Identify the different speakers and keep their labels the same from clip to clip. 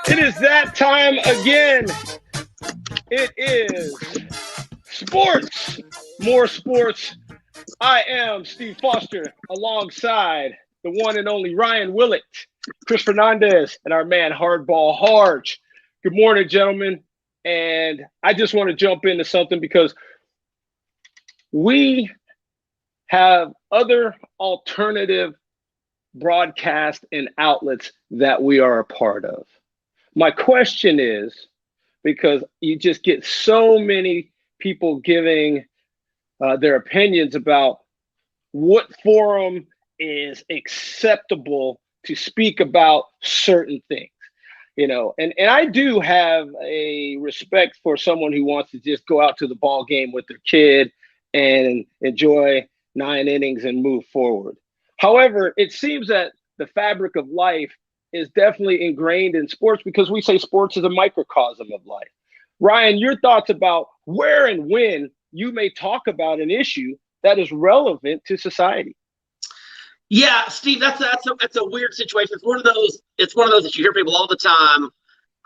Speaker 1: It is that time again. It is sports, more sports. I am Steve Foster alongside the one and only Ryan Willett, Chris Fernandez, and our man Hardball Harge. Good morning, gentlemen. And I just want to jump into something because we have other alternative broadcast and outlets that we are a part of. My question is, because you just get so many people giving their opinions about what forum is acceptable to speak about certain things, and I do have a respect for someone who wants to just go out to the ball game with their kid and enjoy 9 innings and move forward. However, it seems that the fabric of life is definitely ingrained in sports because we say sports is a microcosm of life. Ryan, your thoughts about where and when you may talk about an issue that is relevant to society?
Speaker 2: Yeah, Steve, that's a weird situation. It's one of those that you hear people all the time.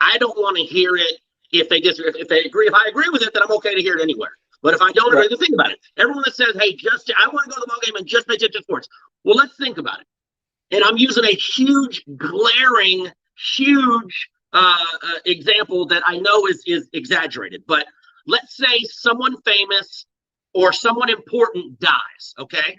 Speaker 2: I don't want to hear it if they agree. If I agree with it, then I'm okay to hear it anywhere. But if I don't agree, think about it. Everyone that says, "Hey, I want to go to the ball game and just pay attention to sports." Well, let's think about it. And I'm using a huge, glaring, example that I know is exaggerated. But let's say someone famous or someone important dies, okay?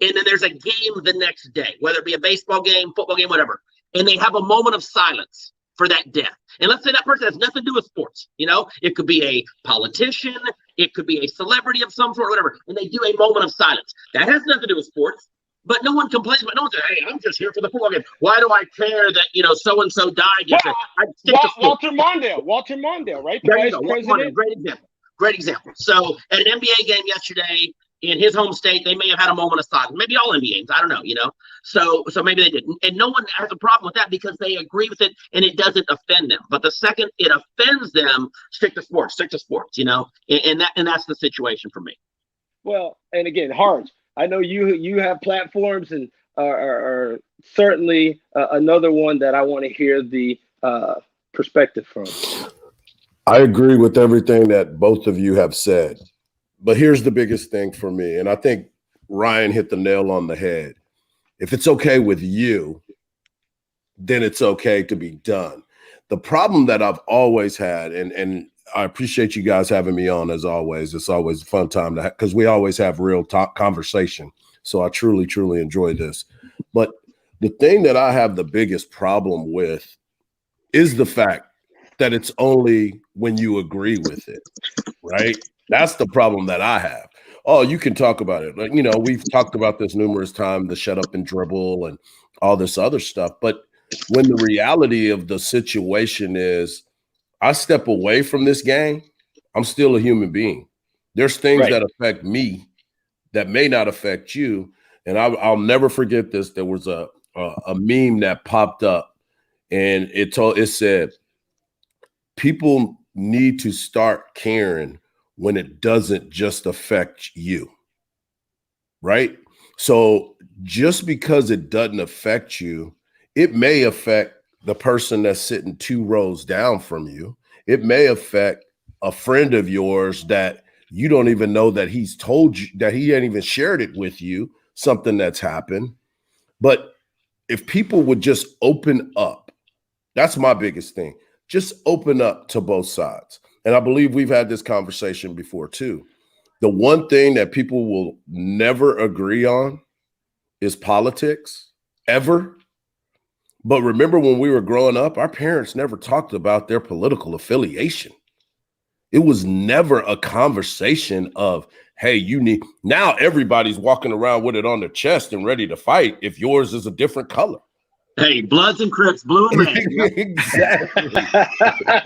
Speaker 2: And then there's a game the next day, whether it be a baseball game, football game, whatever. And they have a moment of silence for that death. And let's say that person has nothing to do with sports. It could be a politician, it could be a celebrity of some sort, whatever. And they do a moment of silence. That has nothing to do with sports. But no one complains. But no one says, "Hey, I'm just here for the football game. Why do I care that so and so died yesterday?"
Speaker 1: Walter Mondale, right?
Speaker 2: There you go. Mondale, great example. So at an NBA game yesterday in his home state, they may have had a moment of silence. Maybe all NBAs, I don't know. So maybe they didn't, and no one has a problem with that because they agree with it and it doesn't offend them. But the second it offends them, stick to sports. And that's the situation for me.
Speaker 1: Well, and again, Harge, I know you have platforms and are certainly another one that I want to hear the perspective from.
Speaker 3: I agree with everything that both of you have said. But here's the biggest thing for me, and I think Ryan hit the nail on the head. If it's okay with you, then it's okay to be done. The problem that I've always had, and I appreciate you guys having me on as always. It's always a fun time because we always have real talk conversation. So I truly, truly enjoy this. But the thing that I have the biggest problem with is the fact that it's only when you agree with it, right? That's the problem that I have. Oh, you can talk about it. We've talked about this numerous times, the shut up and dribble and all this other stuff. But when the reality of the situation is I step away from this game, I'm still a human being. There's things that affect me that may not affect you. And I'll never forget this. There was a meme that popped up and it said, people need to start caring when it doesn't just affect you, right? So just because it doesn't affect you, it may affect the person that's sitting 2 rows down from you. It may affect a friend of yours that you don't even know that he's told you, that he ain't even shared it with you, something that's happened. But if people would just open up, that's my biggest thing. Just open up to both sides. And I believe we've had this conversation before too. The one thing that people will never agree on is politics, ever. But remember when we were growing up, our parents never talked about their political affiliation. It was never a conversation of, hey, now everybody's walking around with it on their chest and ready to fight if yours is a different color.
Speaker 2: Hey, Bloods and Crips, blue and red.
Speaker 3: Exactly.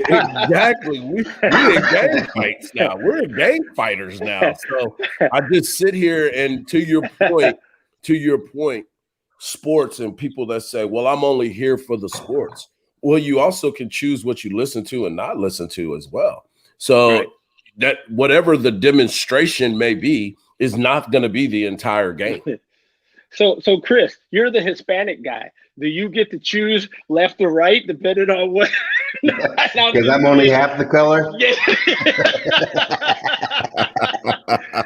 Speaker 3: Exactly. We in gang fights now. We're in gang fighters now. So I just sit here and to your point, sports and people that say, well, I'm only here for the sports. Well, you also can choose what you listen to and not listen to as well. So that whatever the demonstration may be is not going to be the entire game.
Speaker 1: So Chris, you're the Hispanic guy. Do you get to choose left or right depending on what?
Speaker 4: Because I'm only half the color.
Speaker 1: Yeah.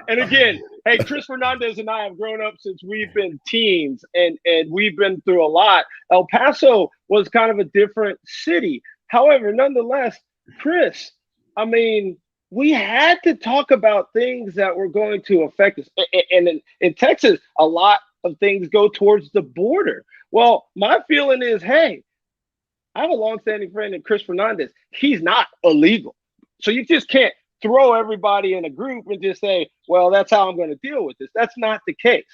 Speaker 1: And again, hey, Chris Fernandez and I have grown up since we've been teens, and we've been through a lot. El Paso was kind of a different city. However, nonetheless, Chris, I mean, we had to talk about things that were going to affect us. And in Texas, a lot of things go towards the border. Well, my feeling is, hey, I have a longstanding friend in Chris Fernandez. He's not illegal. So you just can't throw everybody in a group and just say, well, that's how I'm going to deal with this. That's not the case.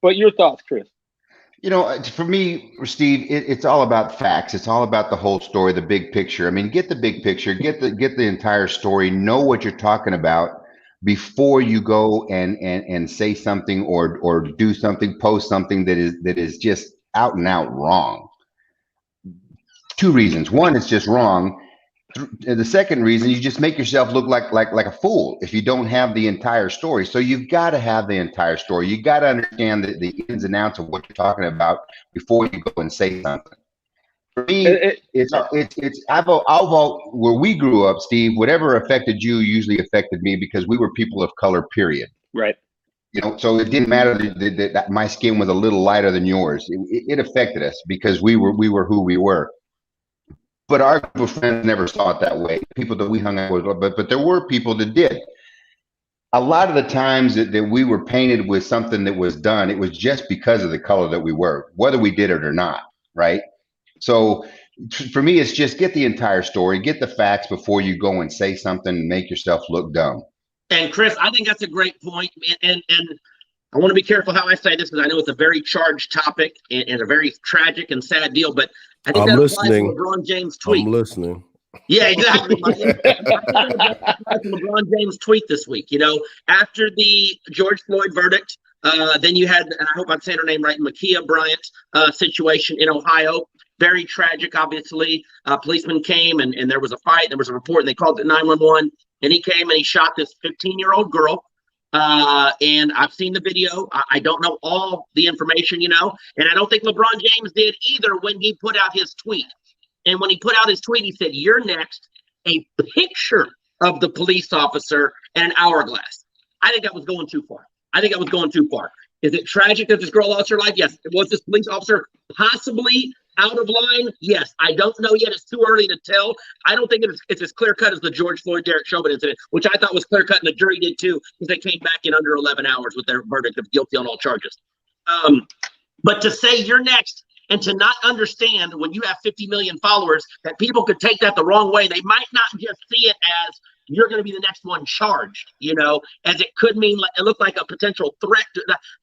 Speaker 1: But your thoughts, Chris?
Speaker 4: For me, Steve, it's all about facts. It's all about the whole story, the big picture. I mean, get the big picture, get the entire story, know what you're talking about before you go and say something or do something, post something that is just out and out wrong. Two reasons. One, it's just wrong. The second reason, you just make yourself look like a fool if you don't have the entire story. So you've got to have the entire story. You got to understand the ins and outs of what you're talking about before you go and say something. For me, where we grew up, Steve, whatever affected you usually affected me because we were people of color, period.
Speaker 1: Right.
Speaker 4: So it didn't matter that my skin was a little lighter than yours. It affected us because we were who we were. But our group of friends never saw it that way. People that we hung out with, but there were people that did. A lot of the times that we were painted with something that was done, it was just because of the color that we were, whether we did it or not, right? So for me, it's just get the entire story, get the facts before you go and say something and make yourself look dumb.
Speaker 2: And Chris, I think that's a great point. And I want to be careful how I say this because I know it's a very charged topic and a very tragic and sad deal, but I think
Speaker 3: I'm
Speaker 2: that
Speaker 3: listening.
Speaker 2: applies to LeBron James' tweet.
Speaker 3: I'm listening.
Speaker 2: Yeah, exactly. LeBron James' tweet this week. After the George Floyd verdict, then you had, and I hope I'm saying her name right, Ma'Khia Bryant situation in Ohio. Very tragic, obviously. Policeman came and there was a fight. There was a report, and they called it 911. And he came and he shot this 15-year-old girl. And I've seen the video. I don't know all the information, and I don't think LeBron James did either when he put out his tweet. And when he put out his tweet, he said, "You're next." A picture of the police officer and an hourglass. I think that was going too far. Is it tragic that this girl lost her life? Yes. Was this police officer possibly out of line? Yes. I don't know yet. It's too early to tell. I don't think it's as clear cut as the George Floyd Derek Chauvin incident, which I thought was clear cut, and the jury did too, because they came back in under 11 hours with their verdict of guilty on all charges. But to say you're next and to not understand when you have 50 million followers that people could take that the wrong way, they might not just see it as you're going to be the next one charged, as it could mean it looked like a potential threat.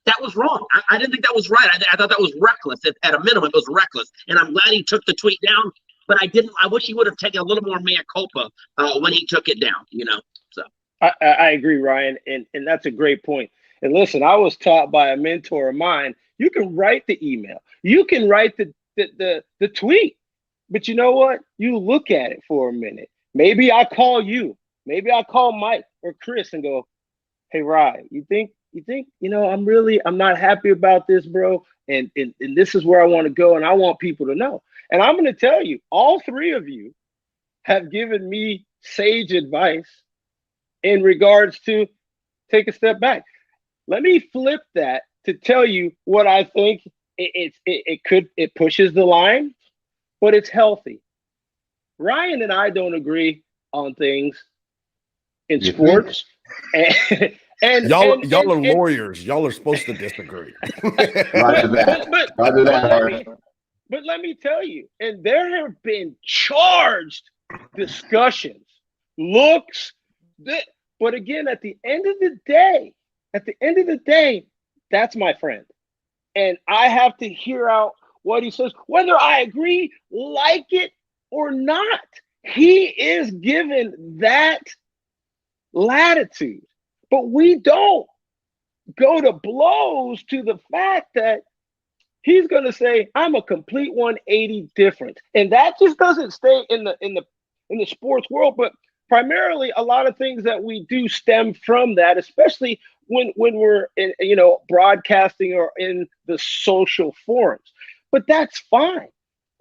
Speaker 2: That was wrong. I didn't think that was right. I thought that was reckless. At a minimum, it was reckless. And I'm glad he took the tweet down, but I wish he would have taken a little more mea culpa when he took it down, So
Speaker 1: I agree, Ryan. And that's a great point. And listen, I was taught by a mentor of mine, you can write the email, you can write the tweet, but you know what? You look at it for a minute. Maybe I call you. Maybe I'll call Mike or Chris and go, "Hey, Ryan, you think, I'm not happy about this, bro. And this is where I want to go. And I want people to know." And I'm going to tell you, all three of you have given me sage advice in regards to take a step back. Let me flip that to tell you what I think it pushes the line, but it's healthy. Ryan and I don't agree on things in sports, and
Speaker 3: y'all are lawyers. Y'all are supposed to disagree.
Speaker 4: Roger that.
Speaker 1: But let me tell you, and there have been charged discussions, looks, but again, at the end of the day, that's my friend, and I have to hear out what he says, whether I agree, like it or not. He is given that latitude, but we don't go to blows to the fact that he's going to say, I'm a complete 180 difference. And that just doesn't stay in the sports world, but primarily a lot of things that we do stem from that, especially when we're in, broadcasting or in the social forums. But that's fine.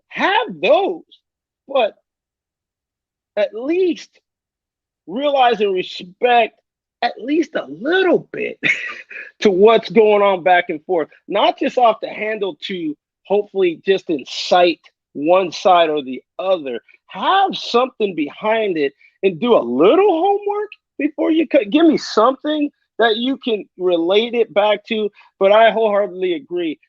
Speaker 1: Have those, but at least realize and respect at least a little bit to what's going on back and forth, not just off the handle to hopefully just incite one side or the other. Have something behind it and do a little homework before you give me something that you can relate it back to. But I wholeheartedly agree.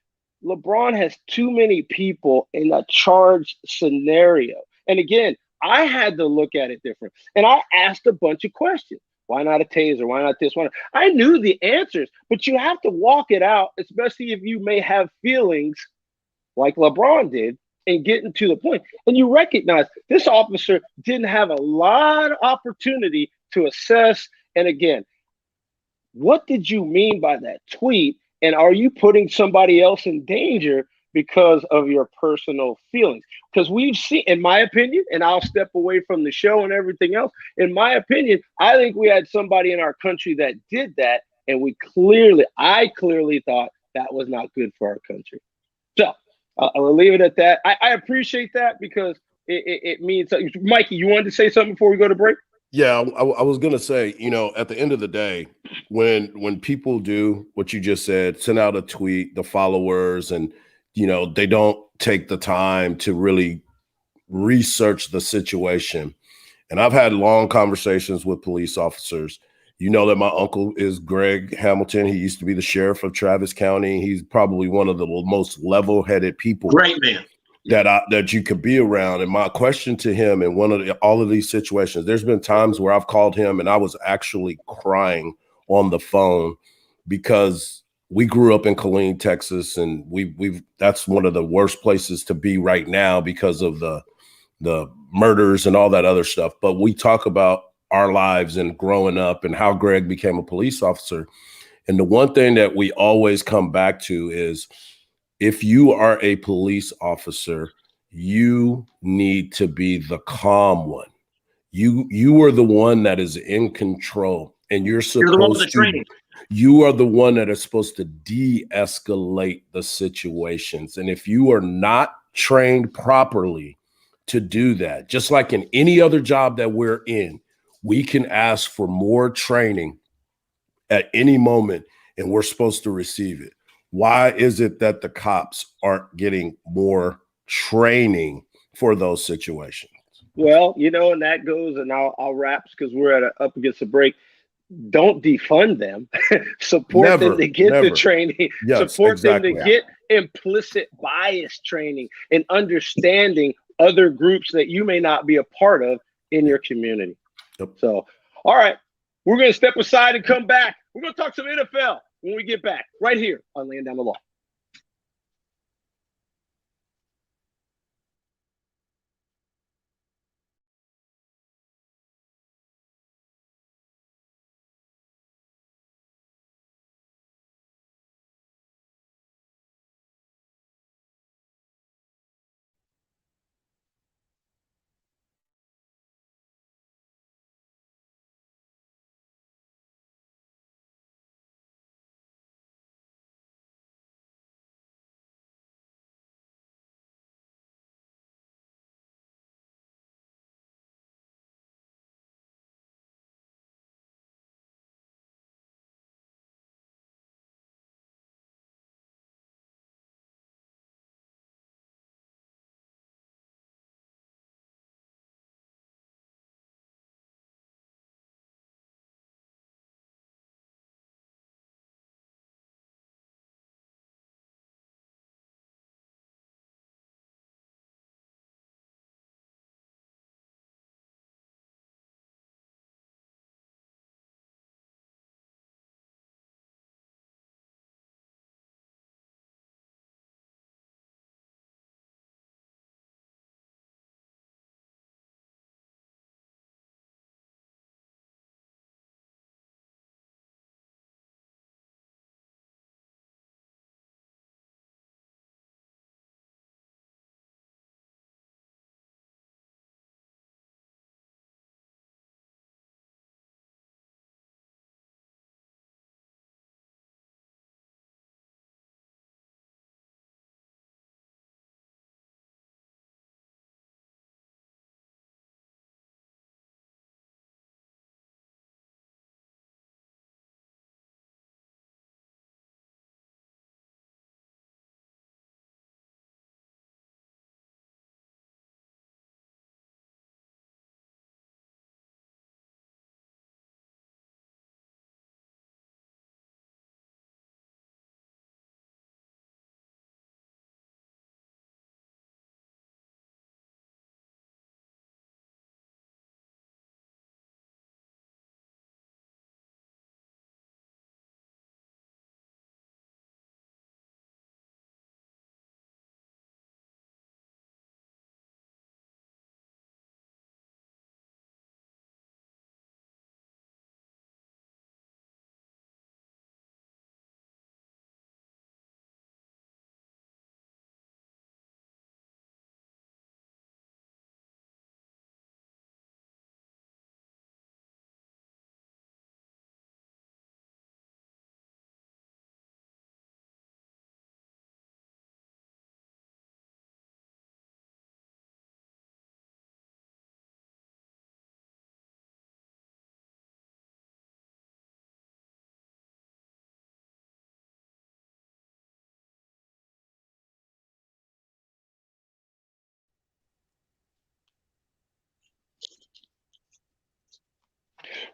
Speaker 1: LeBron has too many people in a charged scenario. And again, I had to look at it different. And I asked a bunch of questions. Why not a taser? Why not this one? I knew the answers, but you have to walk it out, especially if you may have feelings like LeBron did and getting to the point. And you recognize this officer didn't have a lot of opportunity to assess. And again, what did you mean by that tweet? And are you putting somebody else in danger because of your personal feelings? Because we've seen, in my opinion, and I'll step away from the show and everything else. In my opinion, I think we had somebody in our country that did that. And I clearly thought that was not good for our country. So I'll leave it at that. I appreciate that because it means, Mikey, you wanted to say something before we go to break?
Speaker 3: Yeah, I was gonna say, at the end of the day, when people do what you just said, send out a tweet, the followers, and they don't take the time to really research the situation. And I've had long conversations with police officers. You know that my uncle is Greg Hamilton. He used to be the sheriff of Travis County. He's probably one of the most level-headed people.
Speaker 2: Great man.
Speaker 3: That you could be around. And my question to him in all of these situations, there's been times where I've called him and I was actually crying on the phone because we grew up in Killeen, Texas, and that's one of the worst places to be right now because of the murders and all that other stuff. But we talk about our lives and growing up and how Greg became a police officer. And the one thing that we always come back to is, if you are a police officer, you need to be the calm one. You are the one that is in control, and you're
Speaker 2: the one with
Speaker 3: supposed
Speaker 2: the
Speaker 3: to.
Speaker 2: training.
Speaker 3: You are the one that is supposed to de-escalate the situations. And if you are not trained properly to do that, just like in any other job that we're in, we can ask for more training at any moment, and we're supposed to receive it. Why is it that the cops aren't getting more training for those situations?
Speaker 1: Well, and that goes, and I'll wrap because we're up against the break. Don't defund them. Support them to get the training.
Speaker 3: Yes,
Speaker 1: Support
Speaker 3: exactly.
Speaker 1: them to get implicit bias training and understanding other groups that you may not be a part of in your community.
Speaker 3: Yep.
Speaker 1: So, all right, we're going to step aside and come back. We're going to talk some NFL when we get back right here on Laying Down the Law.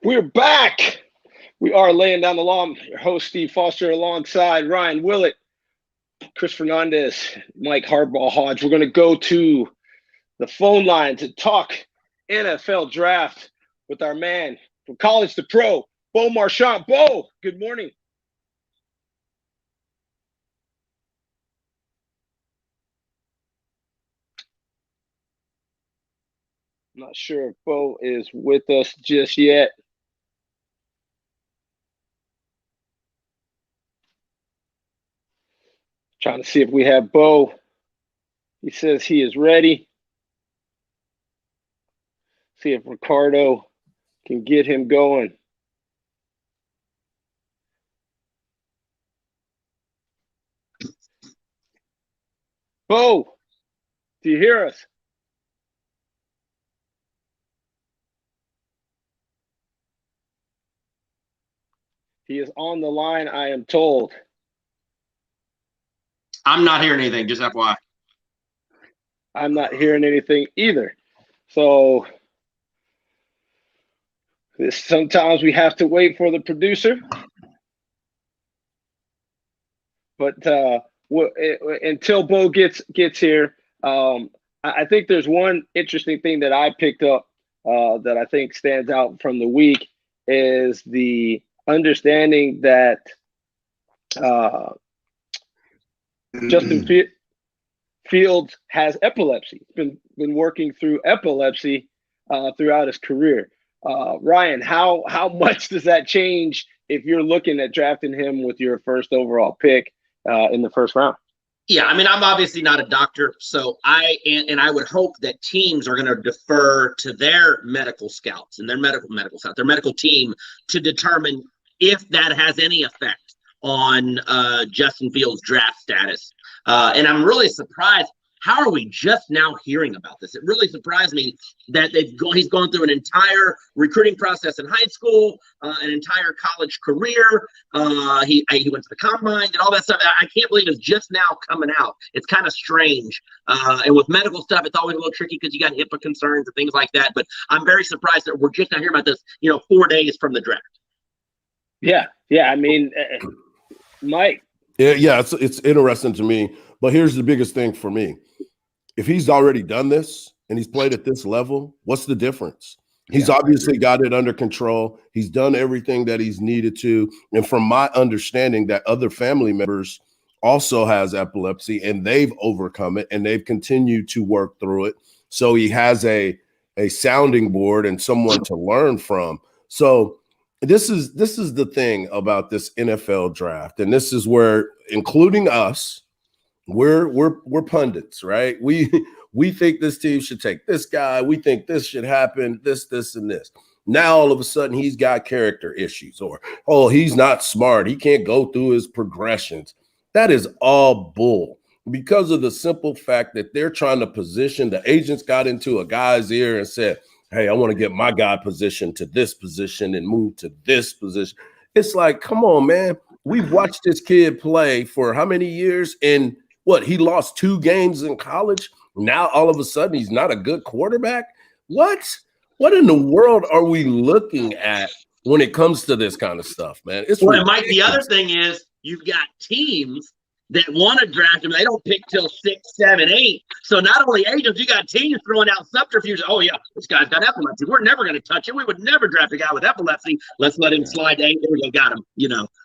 Speaker 1: We're back. We are laying down the law. I'm your host, Steve Foster, alongside Ryan Willett, Chris Fernandez, Mike Hardball Hodge. We're going to go to the phone line to talk NFL draft with our man from college to pro, Bo Marchionte. Bo, good morning. I'm not sure if Bo is with us just yet. Trying to see if we have Bo. He says he is ready. See if Ricardo can get him going. Bo, do you hear us? He is on the line, I am told.
Speaker 2: I'm not hearing anything, just FYI.
Speaker 1: I'm not hearing anything either. So sometimes we have to wait for the producer. But until Bo gets here, I think there's one interesting thing that I picked up that I think stands out from the week is the understanding that Justin Fields has epilepsy. He's been working through epilepsy throughout his career. Ryan, how much does that change if you're looking at drafting him with your first overall pick in the first round?
Speaker 2: Yeah, I mean, I'm obviously not a doctor, so I would hope that teams are going to defer to their medical scouts and their medical scouts, their medical team, to determine if that has any effect on Justin Fields' draft status. And I'm really surprised. How are we just now hearing about this? It really surprised me that he's gone through an entire recruiting process in high school, an entire college career. He went to the combine and all that stuff. I can't believe it's just now coming out. It's kind of strange. And with medical stuff, it's always a little tricky because you got HIPAA concerns and things like that. But I'm very surprised that we're just now hearing about this, 4 days from the draft.
Speaker 1: Yeah. I mean, Mike.
Speaker 3: Yeah, it's interesting to me. But here's the biggest thing for me. If he's already done this and he's played at this level, what's the difference? He's obviously got it under control. He's done everything that he's needed to. And from my understanding that other family members also has epilepsy and they've overcome it and they've continued to work through it. So he has a sounding board and someone to learn from. So this is the thing about this NFL draft. And this is where, including us, we're pundits, right? We think this team should take this guy. We think this should happen, this, and this. Now, all of a sudden, he's got character issues or, he's not smart. He can't go through his progressions. That is all bull because of the simple fact that they're trying to position. The agents got into a guy's ear and said, hey, I want to get my guy positioned to this position and move to this position. It's like, come on, man. We've watched this kid play for how many years? And he lost 2 games in college. Now, all of a sudden, he's not a good quarterback. What in the world are we looking at when it comes to this kind of stuff, man?
Speaker 2: Mike, the other thing is you've got teams that want to draft him. They don't pick till 6, 7, 8. So not only agents, you got teams throwing out subterfuge. Oh, yeah, this guy's got epilepsy. We're never going to touch him. We would never draft a guy with epilepsy. Let's let him slide to 8. There we go, got him,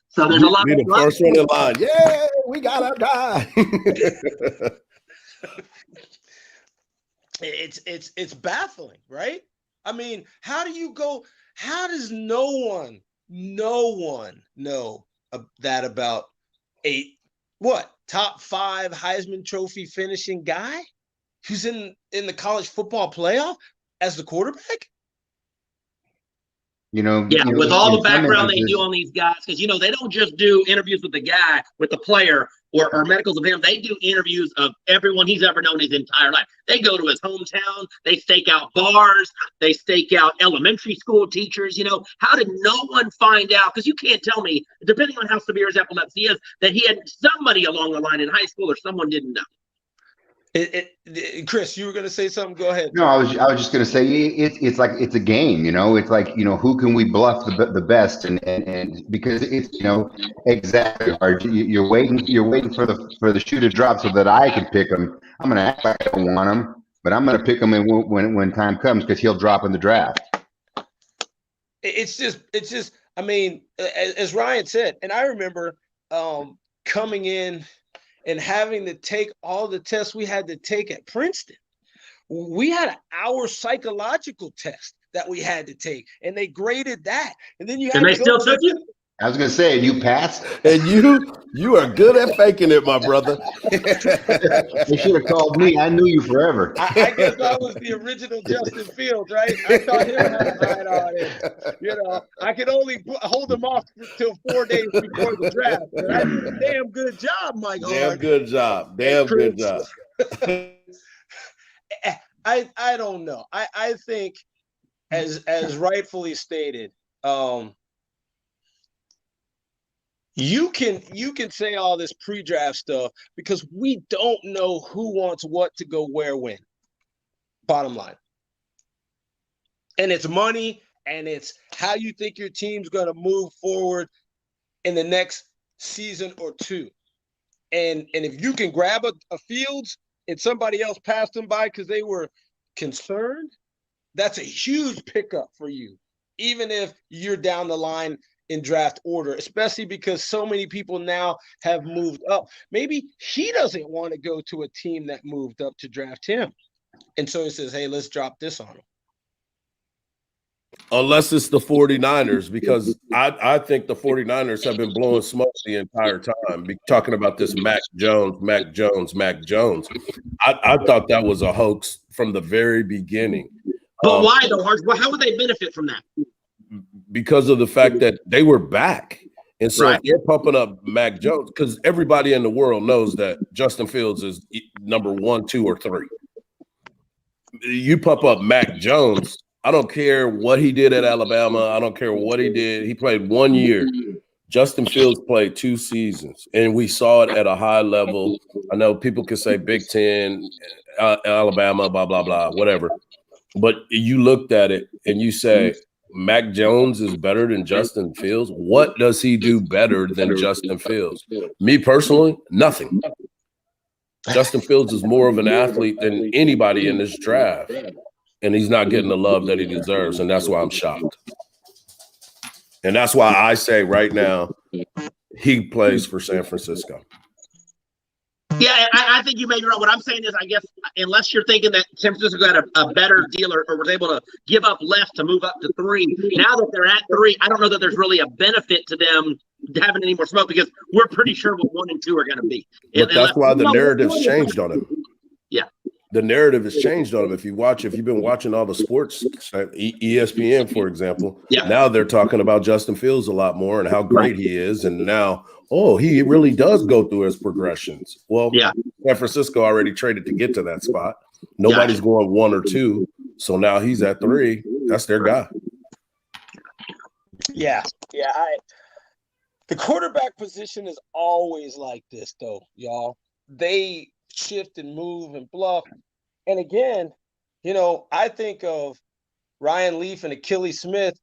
Speaker 2: So there's a lot of
Speaker 3: the first one in line. Yeah, we got our guy.
Speaker 5: It's baffling, right? I mean, how does no one know that about top 5 Heisman Trophy finishing guy who's in the college football playoff as the quarterback?
Speaker 2: With all the background they do on these guys, because they don't just do interviews with the guy, with the player, or medicals of him. They do interviews of everyone he's ever known his entire life. They go to his hometown. They stake out bars. They stake out elementary school teachers. How did no one find out? Because you can't tell me, depending on how severe his epilepsy is, that he had somebody along the line in high school or someone didn't know.
Speaker 5: Chris, you were going to say something? Go ahead.
Speaker 4: No, I was just going to say it's like it's a game, you know. It's like, you know, who can we bluff the best, and because it's, you know, exactly hard. You're waiting for the shoe to drop so that I can pick him. I'm going to act like I don't want him, but I'm going to pick him when time comes, because he'll drop in the draft.
Speaker 5: It's just. I mean, as Ryan said, and I remember coming in and having to take all the tests we had to take at Princeton. We had our psychological test that we had to take, and they graded that. And then you had
Speaker 2: And they
Speaker 5: to
Speaker 2: still took you?
Speaker 4: I was going to say, you passed.
Speaker 3: And you are good at faking it, my brother.
Speaker 4: They should have called me. I knew you forever.
Speaker 5: I guess I was the original Justin Fields, right? I thought him had a hide on it. You know, I could only hold him off until 4 days before the draft. But I did a damn good job, Mike.
Speaker 3: Damn good job. Damn good job.
Speaker 5: I don't know. I think, as rightfully stated, you can say all this pre-draft stuff because we don't know who wants what to go where when. Bottom line. And it's money, and it's how you think your team's going to move forward in the next season or two. And if you can grab a Fields and somebody else passed them by because they were concerned, that's a huge pickup for you, even if you're down the line in draft order, especially because so many people now have moved up. Maybe he doesn't want to go to a team that moved up to draft him. And so he says, hey, let's drop this on him.
Speaker 3: Unless it's the 49ers, because I think the 49ers have been blowing smoke the entire time, talking about this Mac Jones. I thought that was a hoax from the very beginning.
Speaker 2: But why, though, Harsh? Well, how would they benefit from that?
Speaker 3: Because of the fact that they were back. And so
Speaker 2: Right.
Speaker 3: if they're pumping up Mac Jones, because everybody in the world knows that Justin Fields is number 1, 2, or 3. You pump up Mac Jones, I don't care what he did at Alabama. I don't care what he did. He played 1 year. Justin Fields played 2 seasons, and we saw it at a high level. I know people can say Big Ten, Alabama, blah, blah, blah, whatever. But you looked at it and you say, Mac Jones is better than Justin Fields. What does he do better than Justin Fields? Me personally, nothing. Justin Fields is more of an athlete than anybody in this draft, and he's not getting the love that he deserves, and that's why I'm shocked. And that's why I say right now he plays for San Francisco.
Speaker 2: Yeah, I think you may be right. What I'm saying is, I guess, unless you're thinking that San Francisco got a better deal or was able to give up less to move up to 3, now that they're at 3, I don't know that there's really a benefit to them having any more smoke, because we're pretty sure what 1 and 2 are going to be.
Speaker 3: But that's why the narrative's changed on him.
Speaker 2: Yeah.
Speaker 3: The narrative has changed on him. If you've been watching all the sports, ESPN, for example, now they're talking about Justin Fields a lot more and how great he is. And now, he really does go through his progressions. Well, San Francisco already traded to get to that spot. Nobody's going 1 or 2. So now he's at 3. That's their guy.
Speaker 5: Yeah. The quarterback position is always like this, though, y'all. They shift and move and bluff. And again, I think of Ryan Leaf and Akili Smith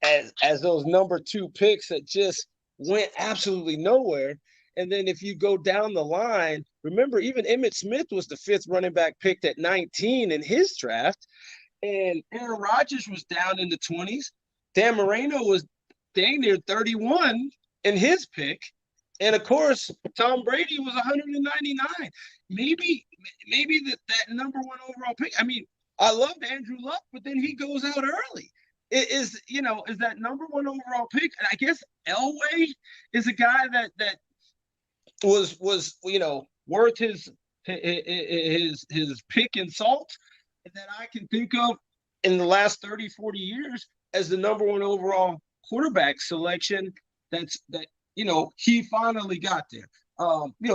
Speaker 5: as those number 2 picks that just went absolutely nowhere. And then if you go down the line, remember, even Emmitt Smith was the 5th running back picked at 19 in his draft. And Aaron Rodgers was down in the 20s. Dan Marino was dang near 31 in his pick. And of course, Tom Brady was 199. Maybe that number 1 overall pick. I mean, I loved Andrew Luck, but then he goes out early. Is that number 1 overall pick? And I guess Elway is a guy that was worth his pick and salt, and that I can think of in the last 30, 40 years as the number 1 overall quarterback selection. He finally got there.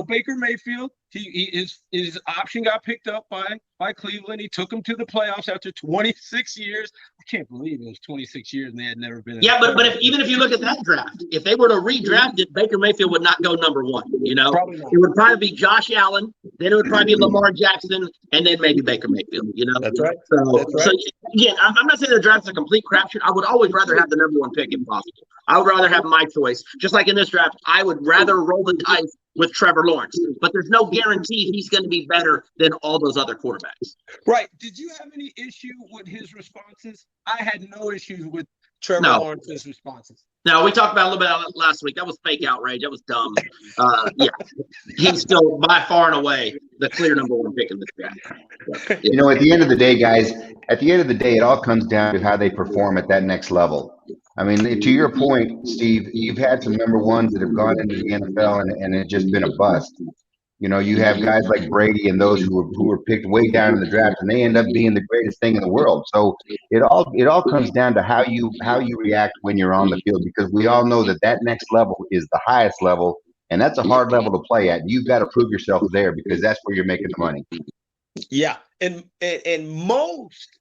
Speaker 5: Baker Mayfield, His option got picked up by Cleveland. He took him to the playoffs after 26 years. I can't believe it was 26 years and they had never been.
Speaker 2: Yeah, but even if you look at that draft, if they were to redraft it, Baker Mayfield would not go number one. You know,
Speaker 5: Probably not.
Speaker 2: it would probably be Josh Allen, then it would probably be Lamar Jackson, and then maybe Baker Mayfield. You know,
Speaker 5: That's right.
Speaker 2: So,
Speaker 5: That's right.
Speaker 2: so again, I'm not saying the draft's a complete crapshoot. I would always rather have the number one pick if possible. I would rather have my choice. Just like in this draft, I would rather roll the dice with Trevor Lawrence, but there's no guarantee he's going to be better than all those other quarterbacks.
Speaker 5: Right. Did you have any issue with his responses? I had no issues with Trevor Lawrence's responses.
Speaker 2: No, we talked about a little bit of last week. That was fake outrage. That was dumb. Yeah, he's still by far and away the clear number one pick in this draft.
Speaker 4: Yeah. You know, at the end of the day, guys, it all comes down to how they perform at that next level. I mean, to your point, Steve, you've had some number ones that have gone into the NFL and it's just been a bust. You know, you have guys like Brady and those who were picked way down in the draft, and they end up being the greatest thing in the world. So it all comes down to how you react when you're on the field, because we all know that next level is the highest level, and that's a hard level to play at. You've got to prove yourself there because that's where you're making the money.
Speaker 5: Yeah, and most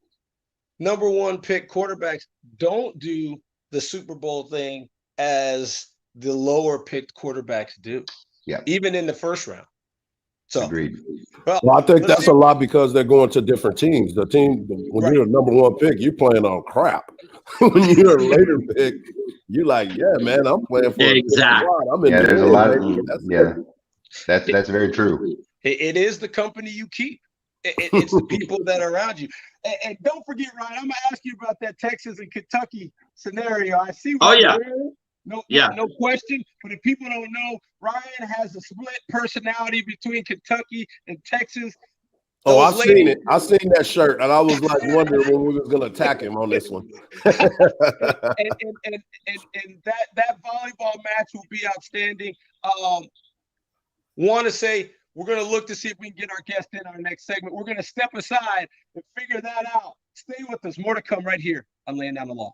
Speaker 5: number one pick quarterbacks don't do the Super Bowl thing as the lower picked quarterbacks do.
Speaker 4: Yeah,
Speaker 5: even in the first round. So,
Speaker 4: agreed.
Speaker 3: Well, I think that's a lot because they're going to different teams. The team, when you're a number one pick, you're playing on crap. When you're a later pick, you're like, yeah, man, I'm playing for
Speaker 2: exactly.
Speaker 3: I'm in
Speaker 4: there's a lot of
Speaker 3: that's
Speaker 4: that's very true.
Speaker 5: It is the company you keep. It's the people that are around you. And don't forget, Ryan, I'm gonna ask you about that Texas and Kentucky scenario. I see. No question. But if people don't know, Ryan has a split personality between Kentucky and Texas.
Speaker 3: Oh, I've seen it. I seen that shirt, and I was like wondering when we was gonna attack him on this one.
Speaker 5: and that volleyball match will be outstanding. Want to say we're gonna look to see if we can get our guest in our next segment. We're gonna step aside and figure that out. Stay with us. More to come right here on Laying Down the Law.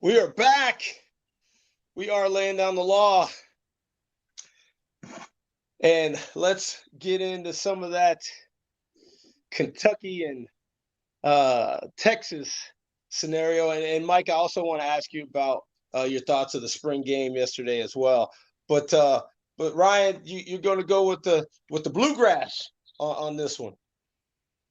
Speaker 5: We are back. We are laying down the law. And let's get into some of that Kentucky and Texas scenario. And Mike, I also want to ask you about your thoughts of the spring game yesterday as well. But Ryan, you're going to go with the Bluegrass on this one.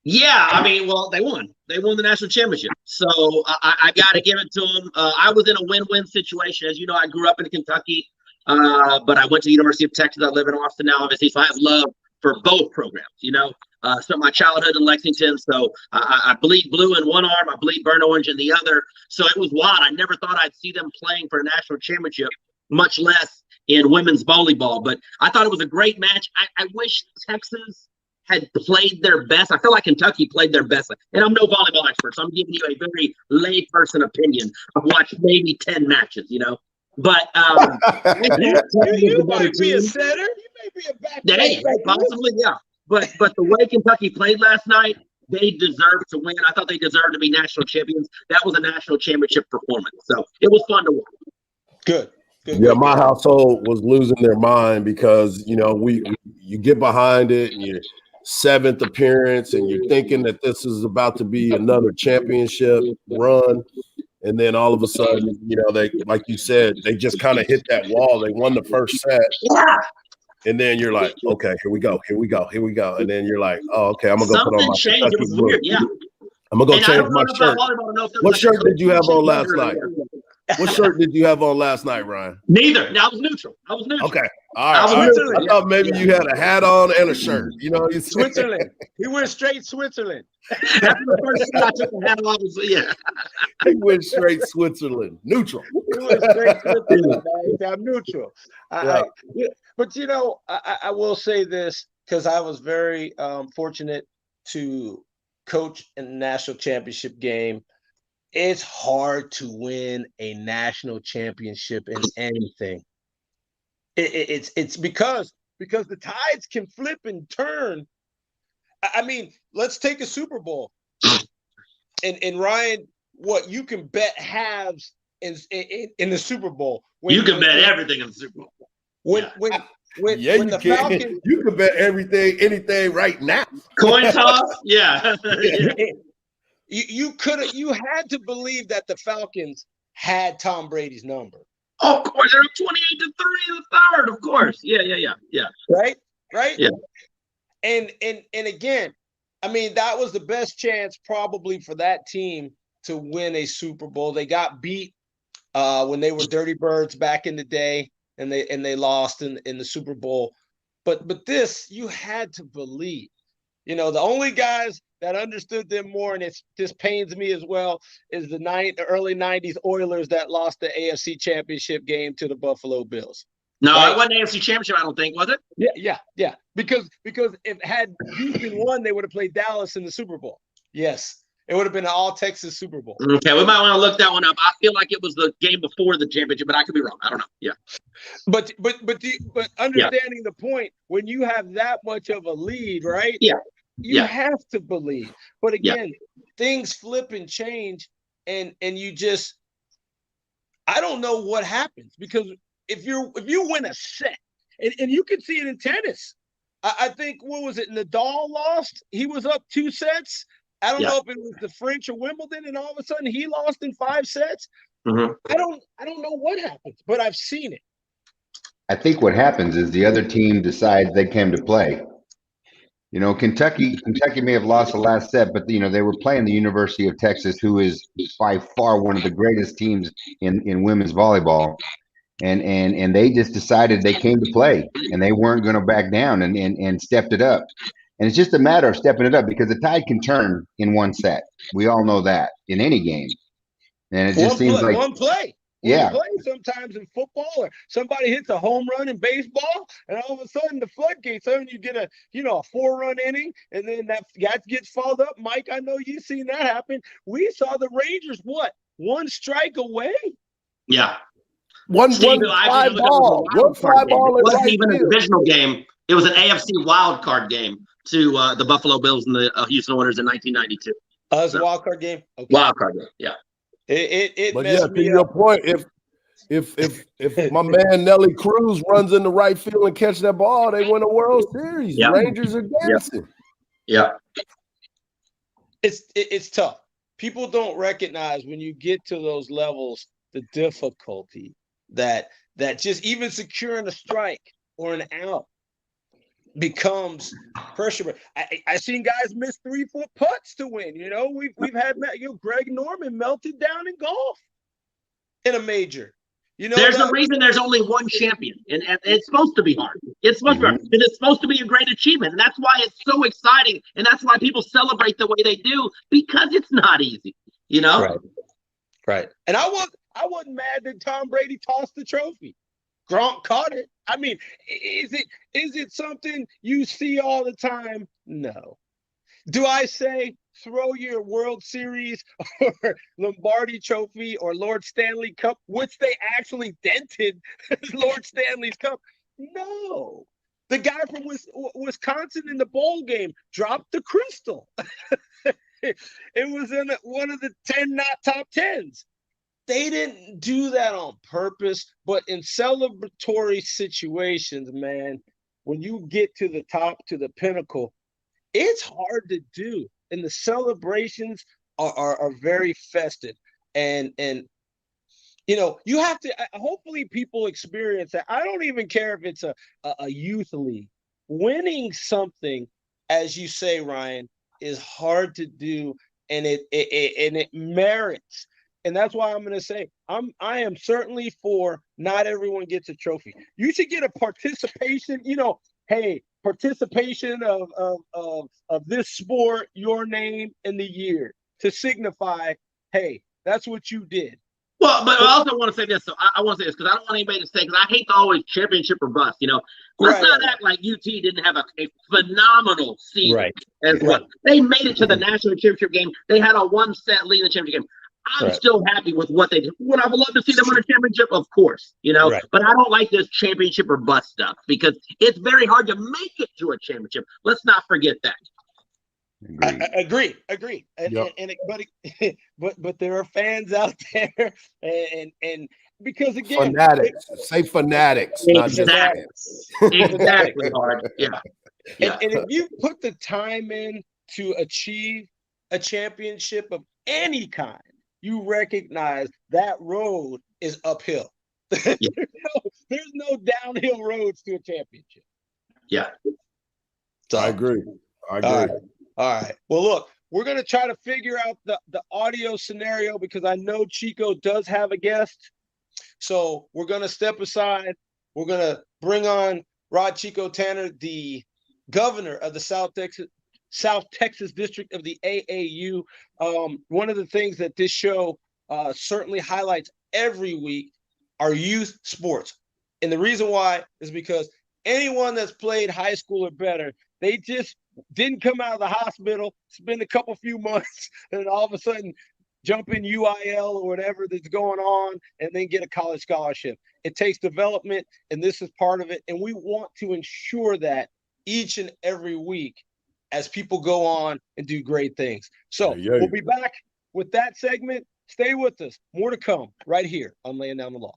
Speaker 2: Yeah, I mean, well, they won. They won the national championship. So I got to give it to them. I was in a win-win situation. As you know, I grew up in Kentucky, but I went to the University of Texas. I live in Austin now, obviously, so I have love for both programs, you know. Spent my childhood in Lexington, so I bleed blue in one arm, I bleed burnt orange in the other. So it was wild. I never thought I'd see them playing for a national championship, much less in women's volleyball. But I thought it was a great match. I wish Texas had played their best. I feel like Kentucky played their best. And I'm no volleyball expert, so I'm giving you a very layperson opinion. I've watched maybe 10 matches, you know. But
Speaker 5: you might be a setter. You may be a back.
Speaker 2: Hey, possibly, yeah. But the way Kentucky played last night, they deserved to win. I thought they deserved to be national champions. That was a national championship performance. So it was fun to watch.
Speaker 5: Good.
Speaker 3: Yeah, my household was losing their mind because, you know, you get behind it and you're seventh appearance and you're thinking that this is about to be another championship run. And then all of a sudden, you know, they, like you said, they just kind of hit that wall. They won the first set.
Speaker 2: Yeah.
Speaker 3: And then you're like, okay, here we go. And then you're like, oh, okay, I'm going to go put on my
Speaker 2: changed. It was weird, yeah.
Speaker 3: I'm going to go change my shirt. What shirt did you have on last night? What shirt did you have on last night, Ryan?
Speaker 2: Neither. I was neutral.
Speaker 3: Okay. All right. I thought maybe you had a hat on and a shirt. You know,
Speaker 5: Switzerland. He went straight Switzerland.
Speaker 2: That's the first thing I took the hat off. Yeah.
Speaker 3: He went straight Switzerland. Neutral.
Speaker 5: He went straight Switzerland. I'm neutral. But, you know, I will say this because I was very fortunate to coach in the national championship game. It's hard to win a national championship in anything. It's because the tides can flip and turn. I mean, let's take a Super Bowl. And Ryan, what you can bet halves in the Super Bowl.
Speaker 2: You can bet everything in the Super Bowl.
Speaker 5: When the Falcons,
Speaker 3: you can bet anything right now.
Speaker 2: Coin toss, yeah.
Speaker 5: You had to believe that the Falcons had Tom Brady's number.
Speaker 2: Oh, of course, they're up 28-3 in the third. Of course, yeah.
Speaker 5: Right.
Speaker 2: Yeah.
Speaker 5: And again, I mean, that was the best chance probably for that team to win a Super Bowl. They got beat when they were Dirty Birds back in the day, and they lost in the Super Bowl. But this, you had to believe. You know, the only guys that understood them more, and this pains me as well, is the early 90s Oilers that lost the AFC Championship game to the Buffalo Bills.
Speaker 2: No, right? It wasn't AFC Championship, I don't think, was it?
Speaker 5: Yeah. Because if had Houston won, they would have played Dallas in the Super Bowl. Yes. It would have been an all-Texas Super Bowl.
Speaker 2: Okay, we might want to look that one up. I feel like it was the game before the championship, but I could be wrong. I don't know. Yeah.
Speaker 5: But understanding the point, when you have that much of a lead, right?
Speaker 2: Yeah.
Speaker 5: You have to believe. But again, things flip and change, and you just, I don't know what happens, because if you win a set, and you can see it in tennis. I think, what was it? Nadal lost. He was up 2 sets. I don't know if it was the French or Wimbledon, and all of a sudden he lost in 5 sets.
Speaker 2: Mm-hmm.
Speaker 5: I don't know what happens, but I've seen it.
Speaker 4: I think what happens is the other team decides they came to play. You know, Kentucky may have lost the last set, but you know, they were playing the University of Texas, who is by far one of the greatest teams in women's volleyball. And they just decided they came to play, and they weren't going to back down and stepped it up. And it's just a matter of stepping it up, because the tide can turn in 1 set. We all know that in any game. And it just seems like
Speaker 5: one play.
Speaker 4: Yeah.
Speaker 5: Play sometimes in football, or somebody hits a home run in baseball, and all of a sudden the floodgates open. You get a 4-run inning, and then that guy gets fouled up. Mike, I know you've seen that happen. We saw the Rangers 1 strike away.
Speaker 2: Yeah.
Speaker 3: One fly ball.
Speaker 2: It wasn't even a divisional game. It was an AFC wild card game to the Buffalo Bills and the Houston Oilers in 1992.
Speaker 5: It was a wild card game? Okay.
Speaker 2: Wild card game, yeah.
Speaker 5: It
Speaker 3: But yeah,
Speaker 5: messed
Speaker 3: to
Speaker 5: me
Speaker 3: your
Speaker 5: up.
Speaker 3: point, if my man Nelly Cruz runs in the right field and catch that ball, they win a World Series.
Speaker 2: Yep.
Speaker 3: Rangers are
Speaker 2: Yep.
Speaker 3: dancing.
Speaker 2: Yeah.
Speaker 5: It's tough. People don't recognize when you get to those levels the difficulty that just even securing a strike or an out becomes pressure. I seen guys miss 3-foot putts to win. You know, we've had Greg Norman melted down in golf in a major. You know,
Speaker 2: There's a reason there's only one champion, and it's supposed to be hard. It's supposed to be hard, and it's supposed to be a great achievement, and that's why it's so exciting, and that's why people celebrate the way they do, because it's not easy, you know?
Speaker 5: Right. And I wasn't mad that Tom Brady tossed the trophy. Gronk caught it. I mean, is it something you see all the time? No. Do I say throw your World Series or Lombardi Trophy or Lord Stanley Cup, which they actually dented Lord Stanley's Cup? No. The guy from Wisconsin in the bowl game dropped the crystal. It was in one of the 10 not top 10s. They didn't do that on purpose, but in celebratory situations, man, when you get to the top, to the pinnacle, it's hard to do. And the celebrations are very festive. And you know, you have to hopefully people experience that. I don't even care if it's a youth league. Winning something, as you say, Ryan, is hard to do, and it merits. And that's why I'm going to say I am certainly for not everyone gets a trophy. You should get a participation. You know, hey, participation of this sport, your name, and the year to signify, hey, that's what you did.
Speaker 2: Well, but I also want to say this. So I want to say this because I don't want anybody to say, because I hate to always championship or bust. You know, let's not act like UT didn't have a phenomenal season as well. They made it to the national championship game. They had a one-set lead in the championship game. I'm still happy with what they did. Would I love to see them win a championship? Of course, you know. But I don't like this championship or bust stuff because it's very hard to make it to a championship. Let's not forget that.
Speaker 5: Agree. But there are fans out there, and because again,
Speaker 3: fanatics, not just fans.
Speaker 2: Exactly, hard. Yeah.
Speaker 5: And if you put the time in to achieve a championship of any kind, you recognize that road is uphill. There's no downhill roads to a championship.
Speaker 2: Yeah.
Speaker 3: So, I agree.
Speaker 5: All right. Well, look, we're going to try to figure out the audio scenario because I know Chico does have a guest. So we're going to step aside. We're going to bring on Rod Chico Tanner, the governor of the South Texas District of the AAU. One of the things that this show certainly highlights every week are youth sports. And the reason why is because anyone that's played high school or better, they just didn't come out of the hospital, spend a few months, and all of a sudden jump in UIL or whatever that's going on and then get a college scholarship. It takes development, and this is part of it. And we want to ensure that each and every week as people go on and do great things. So we'll be back with that segment. Stay with us. More to come right here on Laying Down the Law.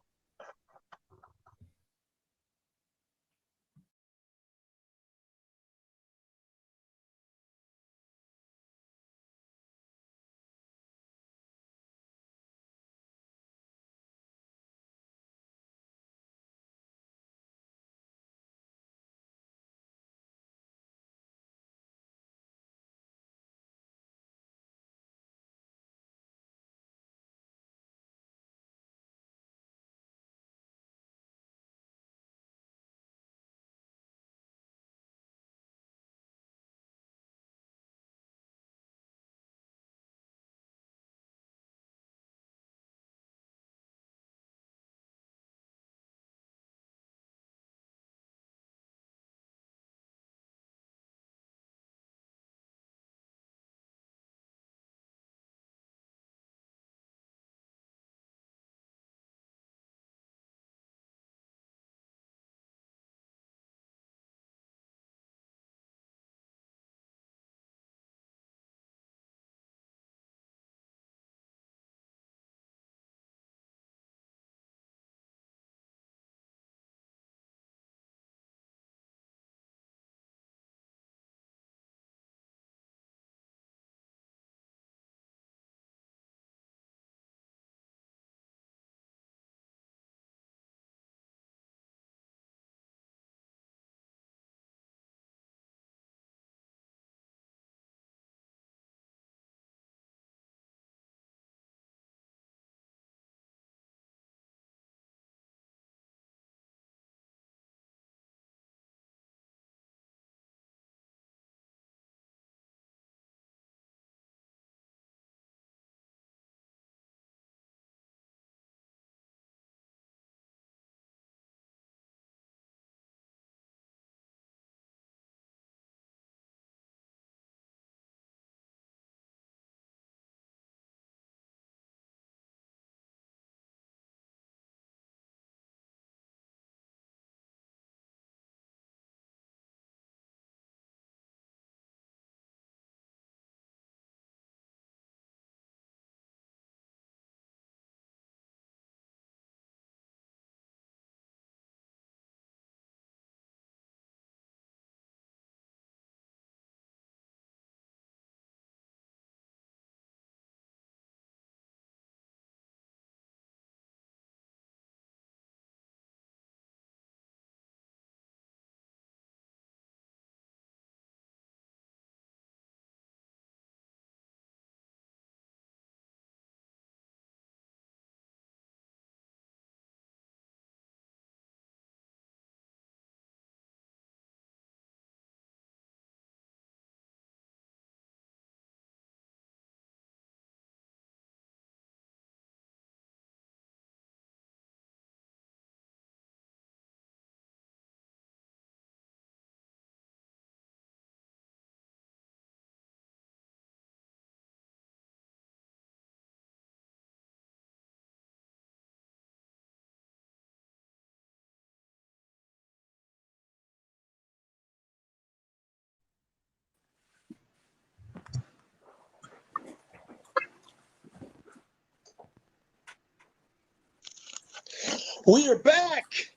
Speaker 5: We are back.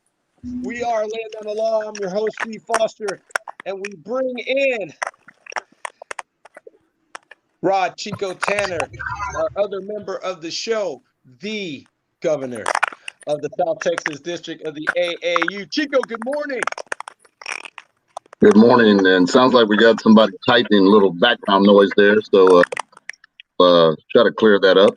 Speaker 5: We are Laying Down the Law. I'm your host, Steve Foster, and we bring in Rod Chico Tanner, our other member of the show, the governor of the South Texas District of the AAU. Chico, good morning.
Speaker 6: Good morning, and sounds like we got somebody typing, a little background noise there, so try to clear that up.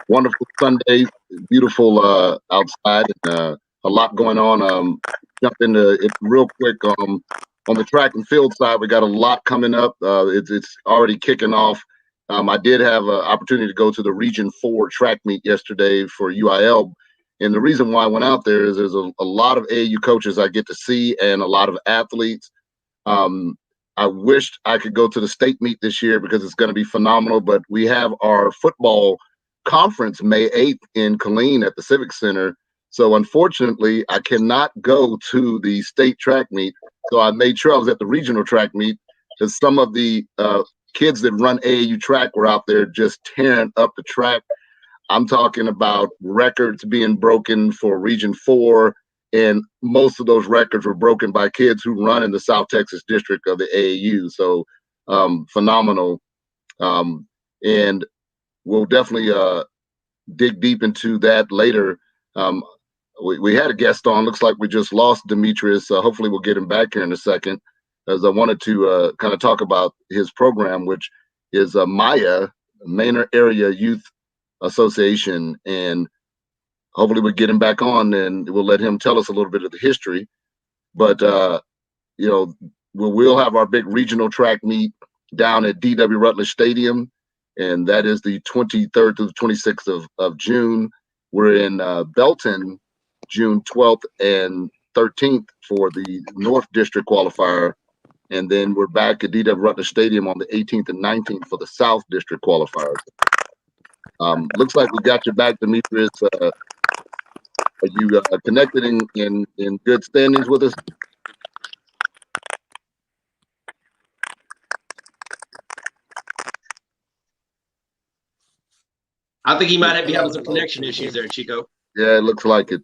Speaker 6: Wonderful Sunday, beautiful outside, and a lot going on. Jump into it real quick. On the track and field side, we got a lot coming up. It's already kicking off. I did have an opportunity to go to the Region 4 track meet yesterday for UIL. And the reason why I went out there is there's a lot of AAU coaches I get to see and a lot of athletes. I wished I could go to the state meet this year because it's going to be phenomenal, but we have our football conference May 8th in Killeen at the Civic Center. So unfortunately, I cannot go to the state track meet. So I made sure I was at the regional track meet because some of the kids that run AAU track were out there just tearing up the track. I'm talking about records being broken for Region 4, and most of those records were broken by kids who run in the South Texas District of the AAU. So phenomenal. And we'll definitely dig deep into that later. We had a guest on. Looks like we just lost Demetrius. Hopefully we'll get him back here in a second, as I wanted to kind of talk about his program, which is MAYA, Manor Area Youth Association, and hopefully we'll get him back on and we'll let him tell us a little bit of the history. But we'll have our big regional track meet down at D.W. Rutledge Stadium, and that is the 23rd to the 26th of June. We're in Belton, June 12th and 13th for the North District qualifier, and then we're back at D.W. Rutledge Stadium on the 18th and 19th for the South District qualifiers. Looks like we got your back, Demetrius. Are you connected in good standings with us?
Speaker 2: I think he might be having some connection issues there, Chico.
Speaker 6: Yeah, it looks like it.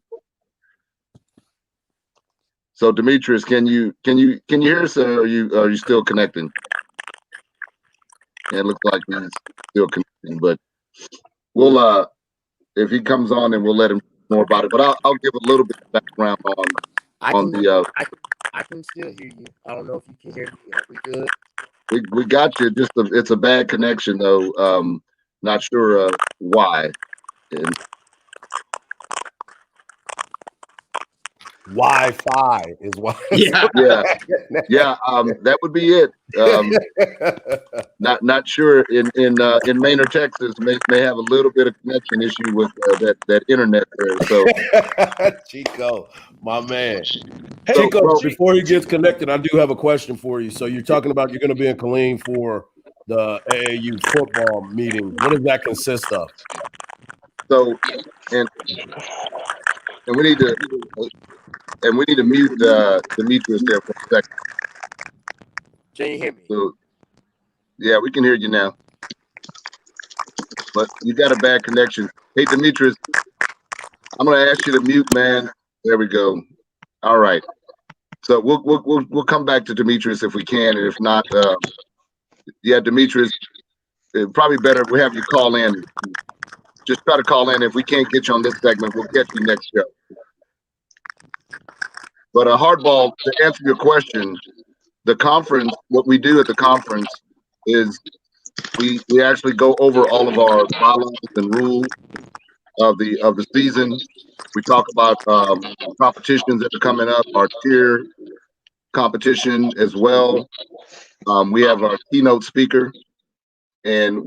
Speaker 6: So Demetrius, can you hear us, or are you still connecting? Yeah, it looks like he's still connecting, but we'll if he comes on, then we'll let him know more about it. But I'll give a little bit of background on
Speaker 7: I can still hear you. I don't know if you can hear me. Are we good?
Speaker 6: We got you. Just it's a bad connection though. Not sure why. And
Speaker 3: Wi-Fi is why.
Speaker 2: Yeah.
Speaker 6: Yeah. That would be it. Not sure. In Manor, Texas, may have a little bit of connection issue with that internet there. So
Speaker 3: Chico, my man.
Speaker 5: Hey,
Speaker 3: Chico,
Speaker 6: bro,
Speaker 3: before he gets connected, I do have a question for you. So you're talking about you're going to be in Killeen for the AAU football meeting. What does that consist of?
Speaker 6: So and we need to mute Demetrius there for a second.
Speaker 7: Can you hear me?
Speaker 6: So yeah, we can hear you now, but you got a bad connection. Hey Demetrius, I'm gonna ask you to mute, man. There we go. All right. So we'll come back to Demetrius if we can, and if not, yeah, Demetrius, probably better if we have you call in. Just try to call in. If we can't get you on this segment, we'll get you next show. But hardball, to answer your question, the conference, what we do at the conference is we actually go over all of our bylaws and rules of the season. We talk about competitions that are coming up, our tier competition as well. We have our keynote speaker, and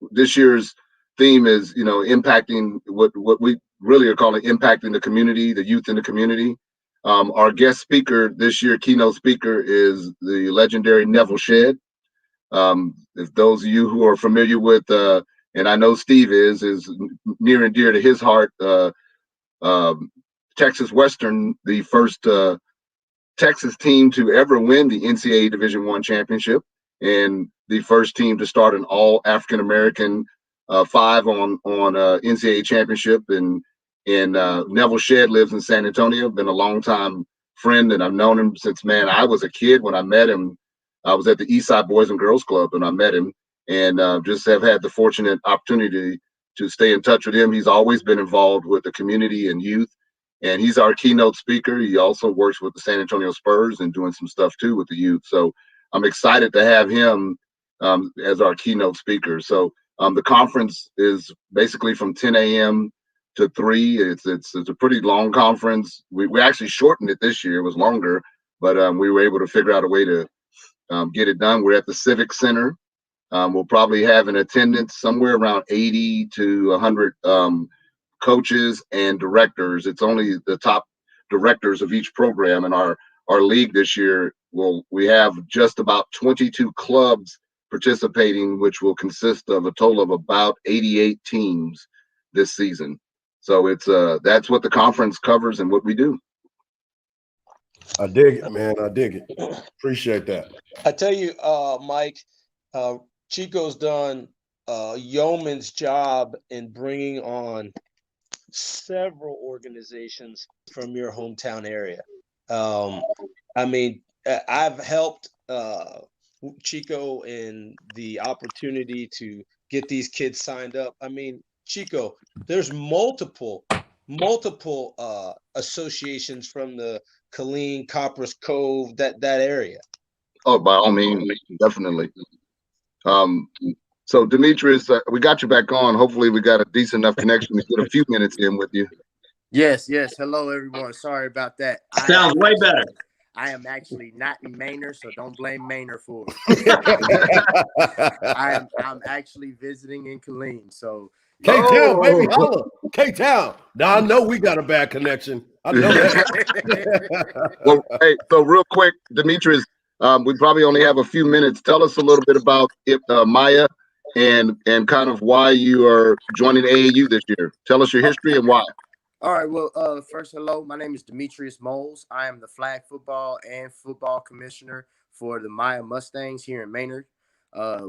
Speaker 6: this year's theme is impacting what we really are calling impacting the community, the youth in the community. Our guest speaker this year, keynote speaker, is the legendary Neville Shedd. If those of you who are familiar with, and I know Steve is near and dear to his heart, Texas Western, the first Texas team to ever win the NCAA Division I championship, and the first team to start an all African American 5 on NCAA championship, and And Neville Shedd lives in San Antonio, been a long time friend, and I've known him since, man, I was a kid when I met him. I was at the Eastside Boys and Girls Club when I met him, and just have had the fortunate opportunity to stay in touch with him. He's always been involved with the community and youth, and he's our keynote speaker. He also works with the San Antonio Spurs and doing some stuff too with the youth. So I'm excited to have him as our keynote speaker. So the conference is basically from 10 a.m. to 3. It's a pretty long conference. We actually shortened it this year. It was longer, but we were able to figure out a way to get it done. We're at the Civic Center. We'll probably have in attendance somewhere around 80 to 100 coaches and directors. It's only the top directors of each program. And our league this year, we have just about 22 clubs participating, which will consist of a total of about 88 teams this season. So it's that's what the conference covers and what we do.
Speaker 3: I dig it, man. I dig it. Appreciate that.
Speaker 5: I tell you, Mike, Chico's done a yeoman's job in bringing on several organizations from your hometown area. I mean, I've helped Chico in the opportunity to get these kids signed up. I mean, Chico, there's multiple associations from the Killeen, Copperas Cove, that area.
Speaker 6: Oh, by all means, definitely. So Demetrius, we got you back on. Hopefully we got a decent enough connection to get a few minutes in with you.
Speaker 7: Yes. Hello, everyone. Sorry about that.
Speaker 2: Sounds way better.
Speaker 7: I am actually not in Manor, so don't blame Manor for it. I'm actually visiting in Killeen, so.
Speaker 3: K-Town, baby, holla. K-Town. Now, I know we got a bad connection. I know that.
Speaker 6: Well, hey, so real quick, Demetrius, we probably only have a few minutes. Tell us a little bit about Maya and kind of why you are joining AAU this year. Tell us your history and why.
Speaker 7: All right. Well, first, hello. My name is Demetrius Moles. I am the flag football and football commissioner for the Maya Mustangs here in Maynard.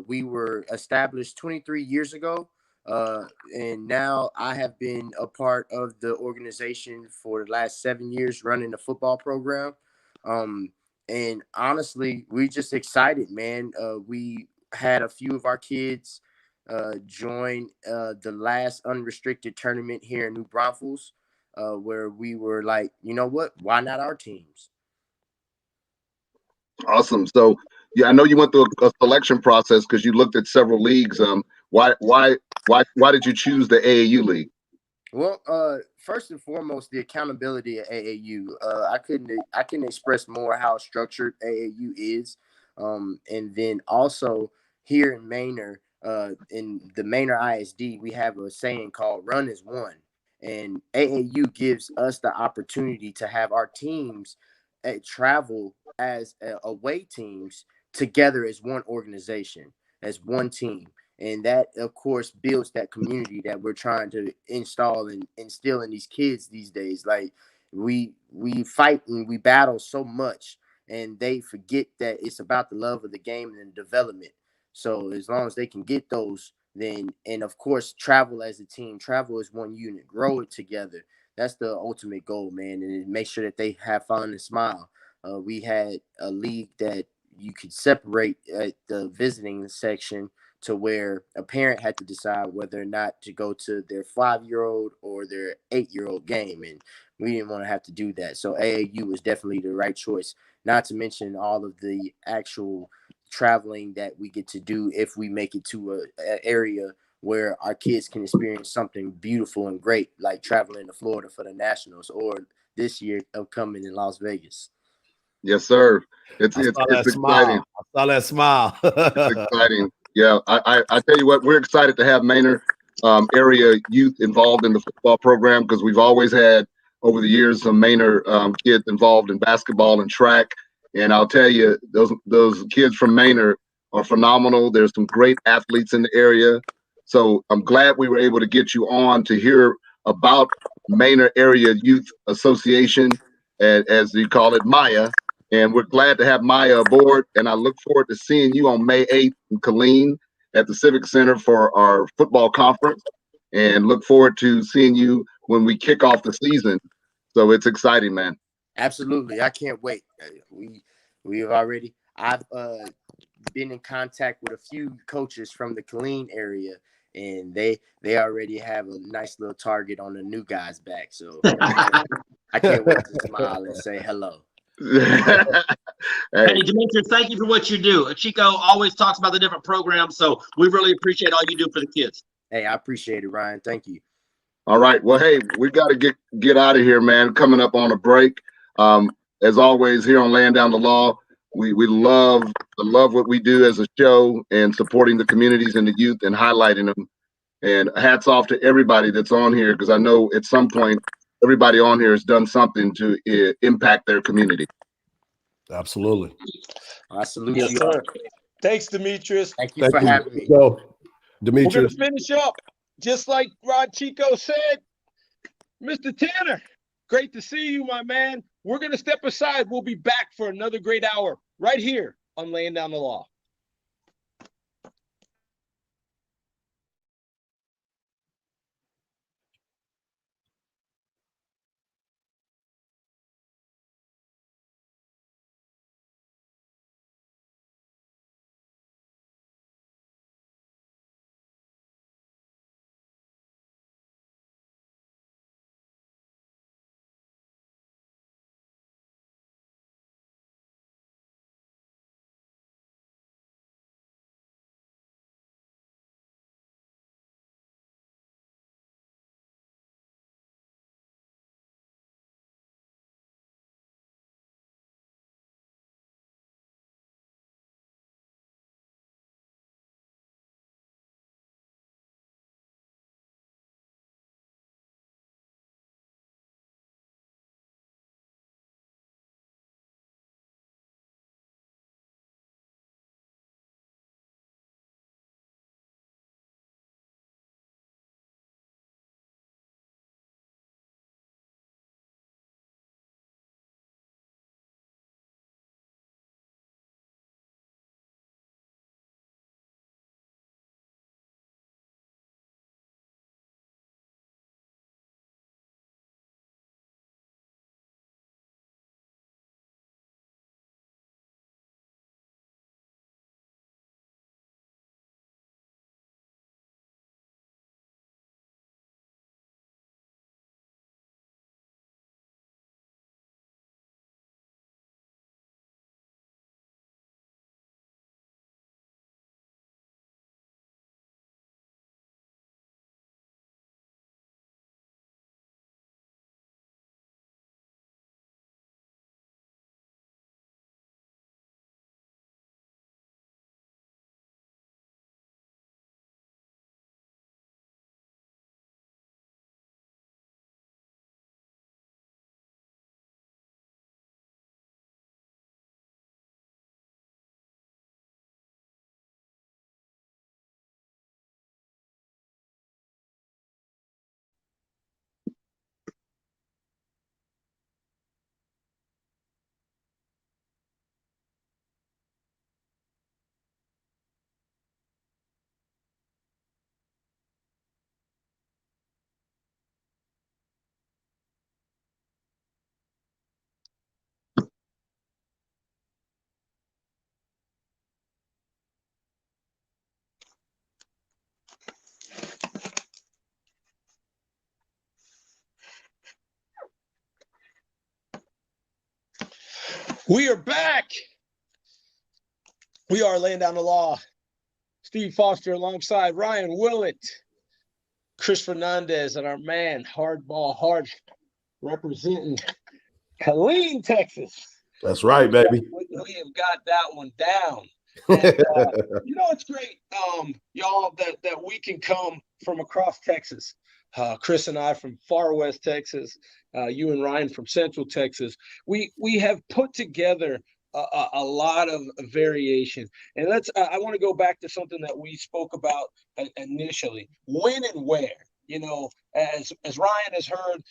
Speaker 7: We were established 23 years ago. And now I have been a part of the organization for the last 7 years running the football program. And honestly, we're just excited, man. We had a few of our kids join the last unrestricted tournament here in New Braunfels, where we were like, you know what? Why not our teams?
Speaker 6: Awesome. So, yeah, I know you went through a selection process because you looked at several leagues. Why did you choose the AAU league?
Speaker 7: Well, first and foremost, the accountability of AAU. I couldn't express more how structured AAU is. And then also here in Manor, in the Manor ISD, we have a saying called "Run as one," and AAU gives us the opportunity to have our teams travel as away teams together as one organization, as one team. And that, of course, builds that community that we're trying to install and instill in these kids these days. Like we fight and we battle so much, and they forget that it's about the love of the game and development. So as long as they can get those, then, and of course, travel as a team, travel as one unit, grow it together. That's the ultimate goal, man. And make sure that they have fun and smile. We had a league that you could separate at the visiting section to where a parent had to decide whether or not to go to their 5-year-old or their 8-year-old game. And we didn't want to have to do that. So AAU was definitely the right choice, not to mention all of the actual traveling that we get to do if we make it to an area where our kids can experience something beautiful and great, like traveling to Florida for the Nationals, or this year upcoming in Las Vegas.
Speaker 6: Yes, sir. It's
Speaker 3: exciting. I saw that smile.
Speaker 6: It's exciting. Yeah, I tell you what, we're excited to have Manor area youth involved in the football program because we've always had over the years some Manor kids involved in basketball and track. And I'll tell you, those kids from Manor are phenomenal. There's some great athletes in the area. So I'm glad we were able to get you on to hear about Manor Area Youth Association, as you call it, Maya. And we're glad to have Maya aboard. And I look forward to seeing you on May 8th in Killeen at the Civic Center for our football conference. And look forward to seeing you when we kick off the season. So it's exciting, man.
Speaker 7: Absolutely, I can't wait. We have already. I've been in contact with a few coaches from the Killeen area, and they already have a nice little target on the new guy's back. So I can't wait to smile and say hello.
Speaker 2: Hey, Demetrius, thank you for what you do. Chico always talks about the different programs, so we really appreciate all you do for the kids.
Speaker 7: Hey, I appreciate it, Ryan. Thank you.
Speaker 6: All right. Well, hey, we got to get out of here, man. Coming up on a break. As always, here on Laying Down the Law, we love what we do as a show and supporting the communities and the youth and highlighting them. And hats off to everybody that's on here, because I know at some point everybody on here has done something to impact their community.
Speaker 3: Absolutely.
Speaker 7: I salute
Speaker 5: Yes,
Speaker 7: you.
Speaker 5: sir. Thanks, Demetrius.
Speaker 7: Thank you for having me.
Speaker 3: So,
Speaker 5: We're going
Speaker 3: Demetrius,
Speaker 5: to finish up just like Rod Chico said. Mr. Tanner, great to see you, my man. We're going to step aside. We'll be back for another great hour right here on Laying Down the Law. We are back. We are Laying Down the Law. Steve Foster alongside Ryan Willett, Chris Fernandez, and our man, Hardball Hard, representing Killeen, Texas.
Speaker 3: that's right, baby.
Speaker 5: We have got that one down. And, it's great, y'all, that we can come from across Texas. Chris and I from far west Texas, you and Ryan from Central Texas. We have put together a lot of variation. And I want to go back to something that we spoke about initially. When and where, as Ryan has heard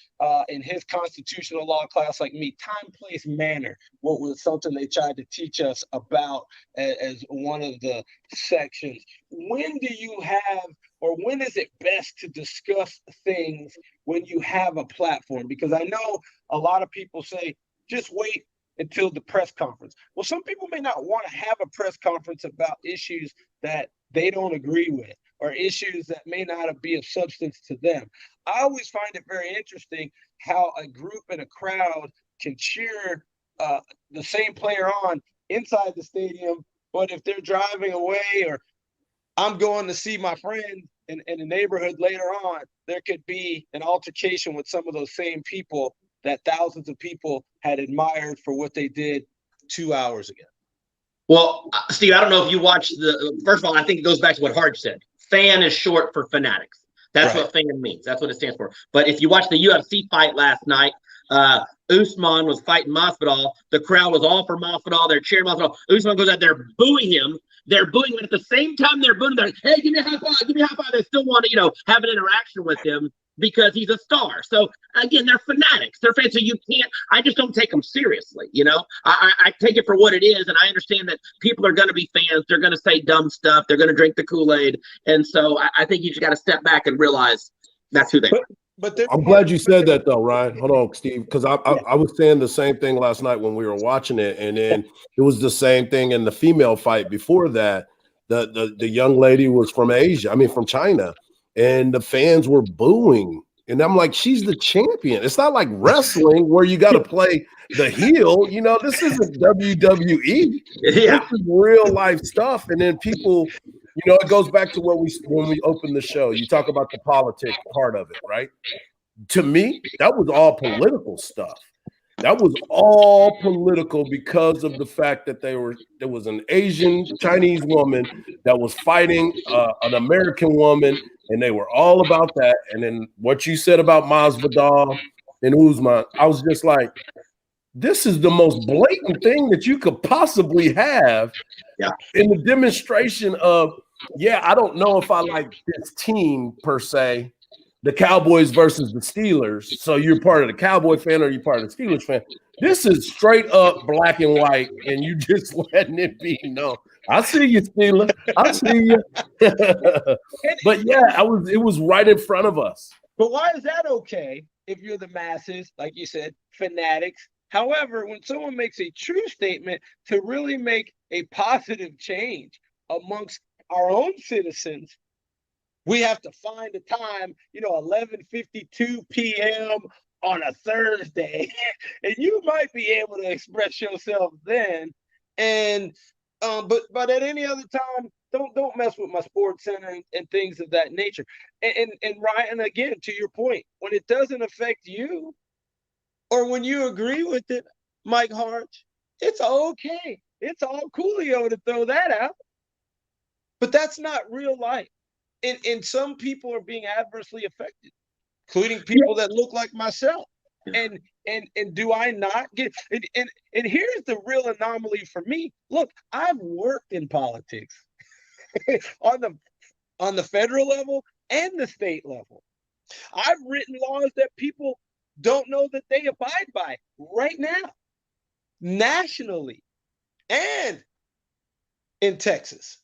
Speaker 5: in his constitutional law class, like me, time, place, manner, what was something they tried to teach us about as one of the sections. When do you have or when is it best to discuss things when you have a platform? Because I know a lot of people say, just wait until the press conference. Well, some people may not want to have a press conference about issues that they don't agree with or issues that may not be of substance to them. I always find it very interesting how a group and a crowd can cheer the same player on inside the stadium, but if they're driving away or I'm going to see my friend in the neighborhood later on, there could be an altercation with some of those same people that thousands of people had admired for what they did 2 hours ago.
Speaker 2: Well, Steve, I don't know if you watched first of all, I think it goes back to what Hart said. Fan is short for fanatics. That's
Speaker 5: Right.
Speaker 2: what fan means. That's what it stands for. But if you watch the UFC fight last night, Usman was fighting Masvidal. The crowd was all for Masvidal. They're cheering Masvidal. Usman goes out there booing him. They're booing him. At the same time they're booing him, they're, hey, give me a high five, give me a high five. They still want to, have an interaction with him because he's a star. So again, they're fanatics. They're fans. So you can't, I just don't take them seriously. I take it for what it is. And I understand that people are going to be fans. They're going to say dumb stuff. They're going to drink the Kool-Aid. And so I think you just got to step back and realize that's who they are.
Speaker 5: But
Speaker 3: I'm glad you said that though, Ryan. Hold on, Steve, because I was saying the same thing last night when we were watching it, and then it was the same thing in the female fight before that. The young lady was from Asia, from China, and the fans were booing. And I'm like, she's the champion. It's not like wrestling where you got to play the heel. This isn't WWE.
Speaker 2: Yeah.
Speaker 3: This is real life stuff. And then people, it goes back to when we opened the show. You talk about the politics part of it, right? To me, that was all political stuff. That was all political because of the fact that there was an Asian Chinese woman that was fighting an American woman, and they were all about that. And then what you said about Masvidal and Usman, I was just like, this is the most blatant thing that you could possibly have in the demonstration of, I don't know if I like this team per se, the Cowboys versus the Steelers. So you're part of the Cowboy fan or you're part of the Steelers fan. This is straight up black and white, and you just letting it be known. I see you, Steelers. I see you. But it was right in front of us.
Speaker 5: But why is that okay if you're the masses, like you said, fanatics? However, when someone makes a true statement to really make a positive change amongst our own citizens, we have to find a time, 11:52 p.m. on a Thursday, and you might be able to express yourself then. And but at any other time, don't mess with my sports center and things of that nature. And Ryan, again, to your point, when it doesn't affect you, or when you agree with it, Mike Hart, it's okay. It's all coolio to throw that out. But that's not real life. And some people are being adversely affected, including people that look like myself. And do I not get and here's the real anomaly for me. Look, I've worked in politics on the federal level and the state level. I've written laws that people don't know that they abide by right now, nationally and in Texas.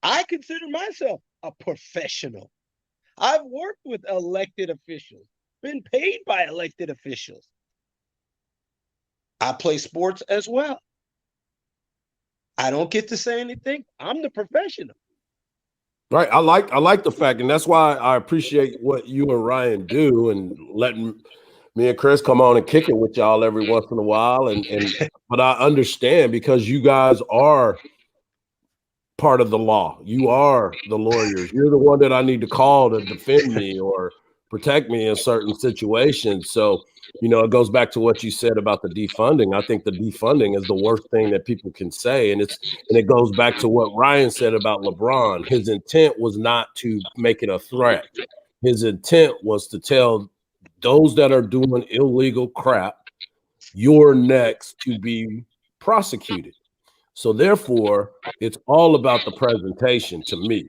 Speaker 5: I consider myself a professional. I've worked with elected officials, been paid by elected officials. I play sports as well. I don't get to say anything. I'm the professional.
Speaker 3: Right. I like the fact, and that's why I appreciate what you and Ryan do and letting me and Chris come on and kick it with y'all every once in a while. And but I understand because you guys are part of the law. You are the lawyers. You're the one that I need to call to defend me or protect me in certain situations. So, it goes back to what you said about the defunding. I think the defunding is the worst thing that people can say. And it goes back to what Ryan said about LeBron. His intent was not to make it a threat. His intent was to tell those that are doing illegal crap, you're next to be prosecuted. So therefore, it's all about the presentation to me.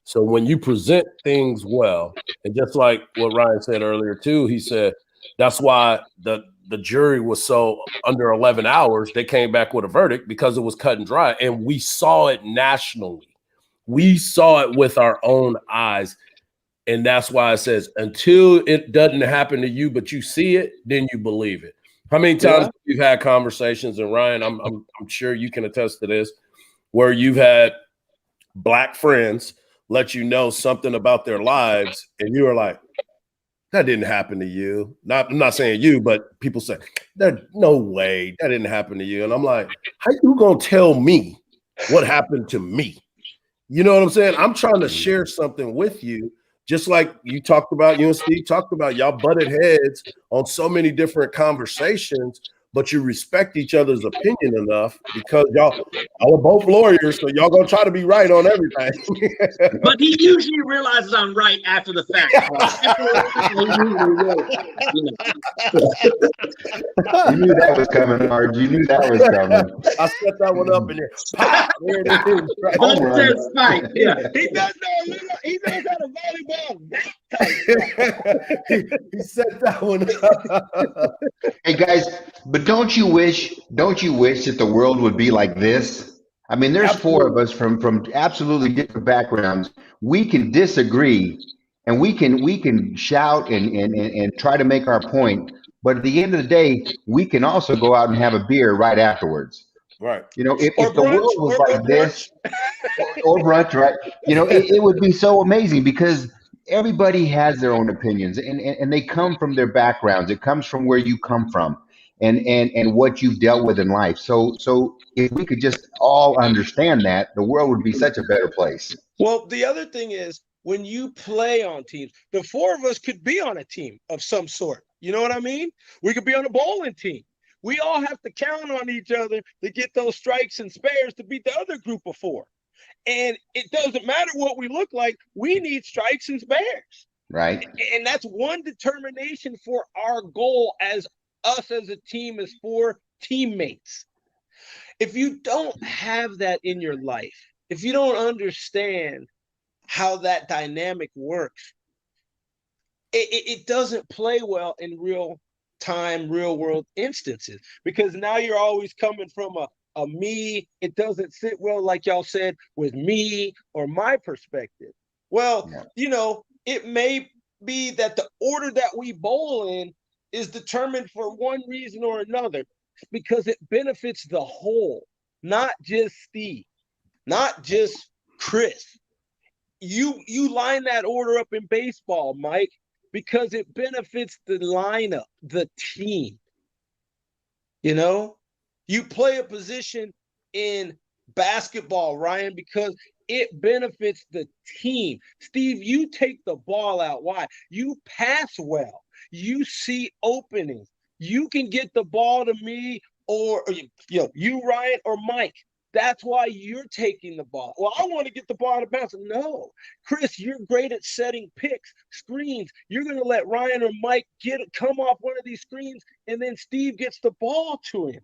Speaker 3: So when you present things well, and just like what Ryan said earlier too, he said that's why the jury was so under 11 hours, they came back with a verdict because it was cut and dry. And we saw it nationally. We saw it with our own eyes. And that's why it says, until it doesn't happen to you, but you see it, then you believe it. How many times you've had conversations, and Ryan, I'm sure you can attest to this, where you've had Black friends let you know something about their lives, and you are like, that didn't happen to you. I'm not saying you, but people say, there's no way that didn't happen to you. And I'm like, how you gonna tell me what happened to me? You know what I'm saying? I'm trying to share something with you. Just like you talked about, you and Steve talked about, y'all butted heads on so many different conversations, but you respect each other's opinion enough because y'all are both lawyers, so y'all gonna try to be right on everything.
Speaker 2: But he usually realizes I'm right after the fact.
Speaker 4: You knew that was coming, Hard. You knew that was coming.
Speaker 3: I set that one up in there. Pop, there it is. Right.
Speaker 4: Home run.
Speaker 2: Fight. Yeah.
Speaker 5: He does know a little. He knows how to volleyball. That type.
Speaker 3: He set that one up.
Speaker 4: Hey guys, but don't you wish that the world would be like this? I mean, there's four of us from absolutely different backgrounds. We can disagree and we can shout and try to make our point, but at the end of the day, we can also go out and have a beer right afterwards.
Speaker 3: Right.
Speaker 4: You know, if
Speaker 5: Or
Speaker 4: the
Speaker 5: brunch,
Speaker 4: world was
Speaker 5: or
Speaker 4: like this, or brunch, right? You know, it would be so amazing because everybody has their own opinions and they come from their backgrounds. It comes from where you come from and what you've dealt with in life. So if we could just all understand that, the world would be such a better place.
Speaker 5: Well, the other thing is when you play on teams, the four of us could be on a team of some sort. You know what I mean? We could be on a bowling team. We all have to count on each other to get those strikes and spares to beat the other group of four. And it doesn't matter what we look like. We need strikes and spares.
Speaker 4: Right.
Speaker 5: And that's one determination for our goal as us as a team, as four teammates. If you don't have that in your life, if you don't understand how that dynamic works, it doesn't play well in real time, real world instances, because now you're always coming from a me. It doesn't sit well, like y'all said, with me or my perspective. Well, you know, it may be that the order that we bowl in is determined for one reason or another, because it benefits the whole, not just Steve, not just Chris. You line that order up in baseball, Mike, because it benefits the lineup, the team. You know, you play a position in basketball, Ryan, because it benefits the team. Steve, you take the ball out. Why? You pass well. You see openings. You can get the ball to me or you, Ryan, or Mike. That's why you're taking the ball. Well, I want to get the ball out of bounds. No, Chris, you're great at setting picks, screens. You're going to let Ryan or Mike come off one of these screens, and then Steve gets the ball to him.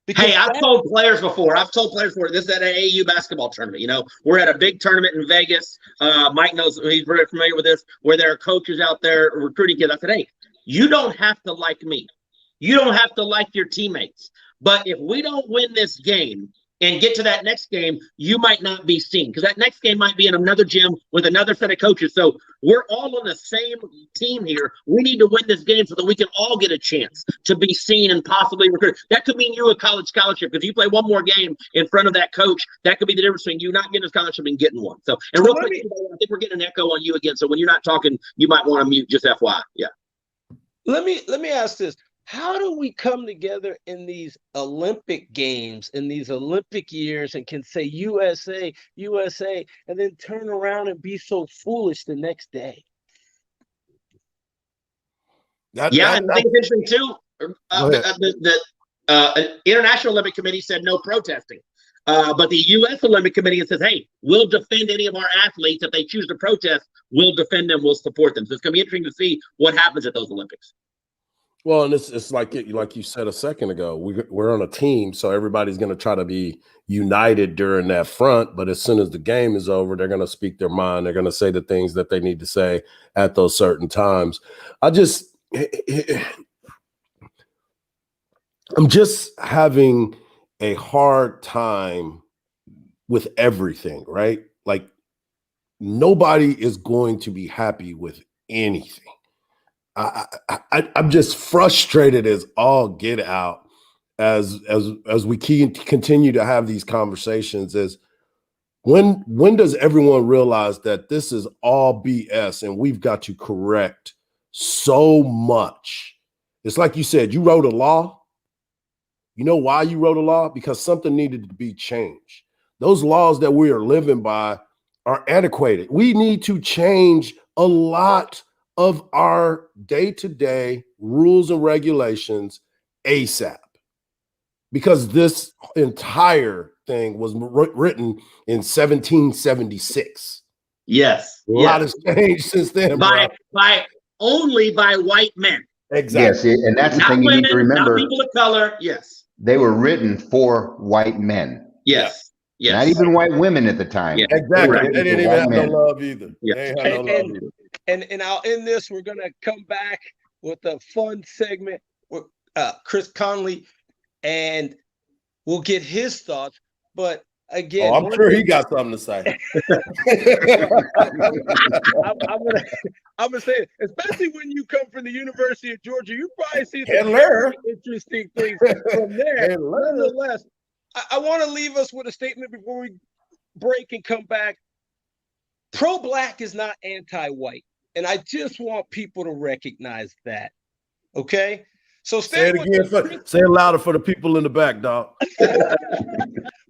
Speaker 2: Hey, I've told players before. This is at an AAU basketball tournament. You know, we're at a big tournament in Vegas. Mike knows, he's very familiar with this, where there are coaches out there recruiting kids. I said, hey, you don't have to like me. You don't have to like your teammates. But if we don't win this game and get to that next game, you might not be seen, because that next game might be in another gym with another set of coaches. So we're all on the same team here. We need to win this game so that we can all get a chance to be seen and possibly recruited. That could mean you a college scholarship. If you play one more game in front of that coach, that could be the difference between you not getting a scholarship and getting one. So, and real quick, I think we're getting an echo on you again. So when you're not talking, you might want to mute, just FYI. Yeah.
Speaker 5: Let me ask this. How do we come together in these Olympic games, in these Olympic years, and can say USA, USA, and then turn around and be so foolish the next day?
Speaker 2: I think it's interesting too. The International Olympic Committee said no protesting. But the U.S. Olympic Committee says, hey, we'll defend any of our athletes. If they choose to protest, we'll defend them, we'll support them. So it's going to be interesting to see what happens at those Olympics.
Speaker 3: Well, and it's like you said a second ago, we're on a team, so everybody's going to try to be united during that front. But as soon as the game is over, they're going to speak their mind. They're going to say the things that they need to say at those certain times. I'm just having a hard time with everything, right? nobody is going to be happy with anything. I'm just frustrated as all get out as we continue to have these conversations. As when does everyone realize that this is all BS and we've got to correct so much? It's like you said, you wrote a law. You know why you wrote a law? Because something needed to be changed. Those laws that we are living by are antiquated. We need to change a lot of our day-to-day rules and regulations ASAP, because this entire thing was written in 1776.
Speaker 2: Yes.
Speaker 3: A lot has changed since then,
Speaker 2: by
Speaker 3: bro.
Speaker 2: only by white men.
Speaker 3: Exactly.
Speaker 4: Yes, and that's the
Speaker 2: Not
Speaker 4: thing you
Speaker 2: women,
Speaker 4: need to remember.
Speaker 2: not people of color. Yes.
Speaker 4: They were written for white men.
Speaker 2: Yes. Yes.
Speaker 4: Not even white women at the time.
Speaker 2: Yeah.
Speaker 3: Exactly.
Speaker 4: They
Speaker 3: They didn't even have no love either.
Speaker 2: Yeah.
Speaker 3: They ain't had no love either.
Speaker 5: And I'll end this. We're gonna come back with a fun segment with Chris Conley, and we'll get his thoughts. But again,
Speaker 3: I'm sure he got something to say.
Speaker 5: I'm gonna say it, especially when you come from the University of Georgia, you probably see some
Speaker 3: Hello.
Speaker 5: very interesting things from there.
Speaker 3: Hello.
Speaker 5: Nonetheless, I want to leave us with a statement before we break and come back. Pro-black is not anti-white, and I just want people to recognize that. Okay, so
Speaker 3: Say it again. Say it louder for the people in the back, dog.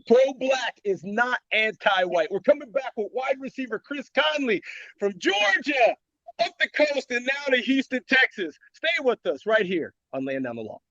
Speaker 5: Pro-black is not anti-white. We're coming back with wide receiver Chris Conley from Georgia, up the coast, and now to Houston, Texas. Stay with us right here on Laying Down the Law.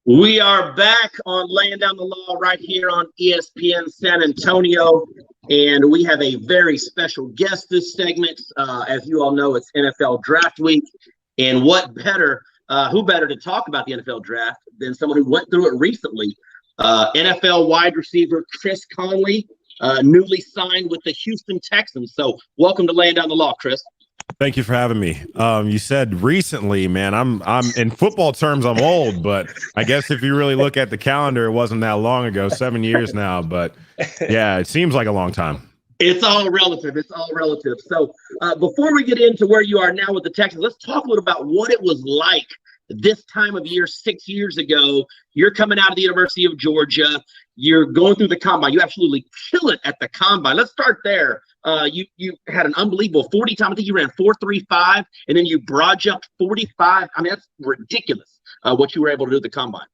Speaker 2: We are back on Laying Down the Law right here on ESPN San Antonio, and we have a very special guest this segment. As you all know, it's NFL Draft Week, and who better to talk about the NFL Draft than someone who went through it recently? NFL wide receiver Chris Conley, newly signed with the Houston Texans. So welcome to Laying Down the Law, Chris.
Speaker 8: Thank you for having me. You said recently, man. I'm in football terms, I'm old, but I guess if you really look at the calendar, it wasn't that long ago, 7 years now. But yeah, it seems like a long time.
Speaker 2: It's all relative. So before we get into where you are now with the Texans, let's talk a little about what it was like this time of year 6 years ago. You're coming out of the University of Georgia. You're going through the combine. You absolutely kill it at the combine. Let's start there. You had an unbelievable 40 time. I think you ran 4.35, and then you broad jumped 45. I mean, that's ridiculous what you were able to do at the combine.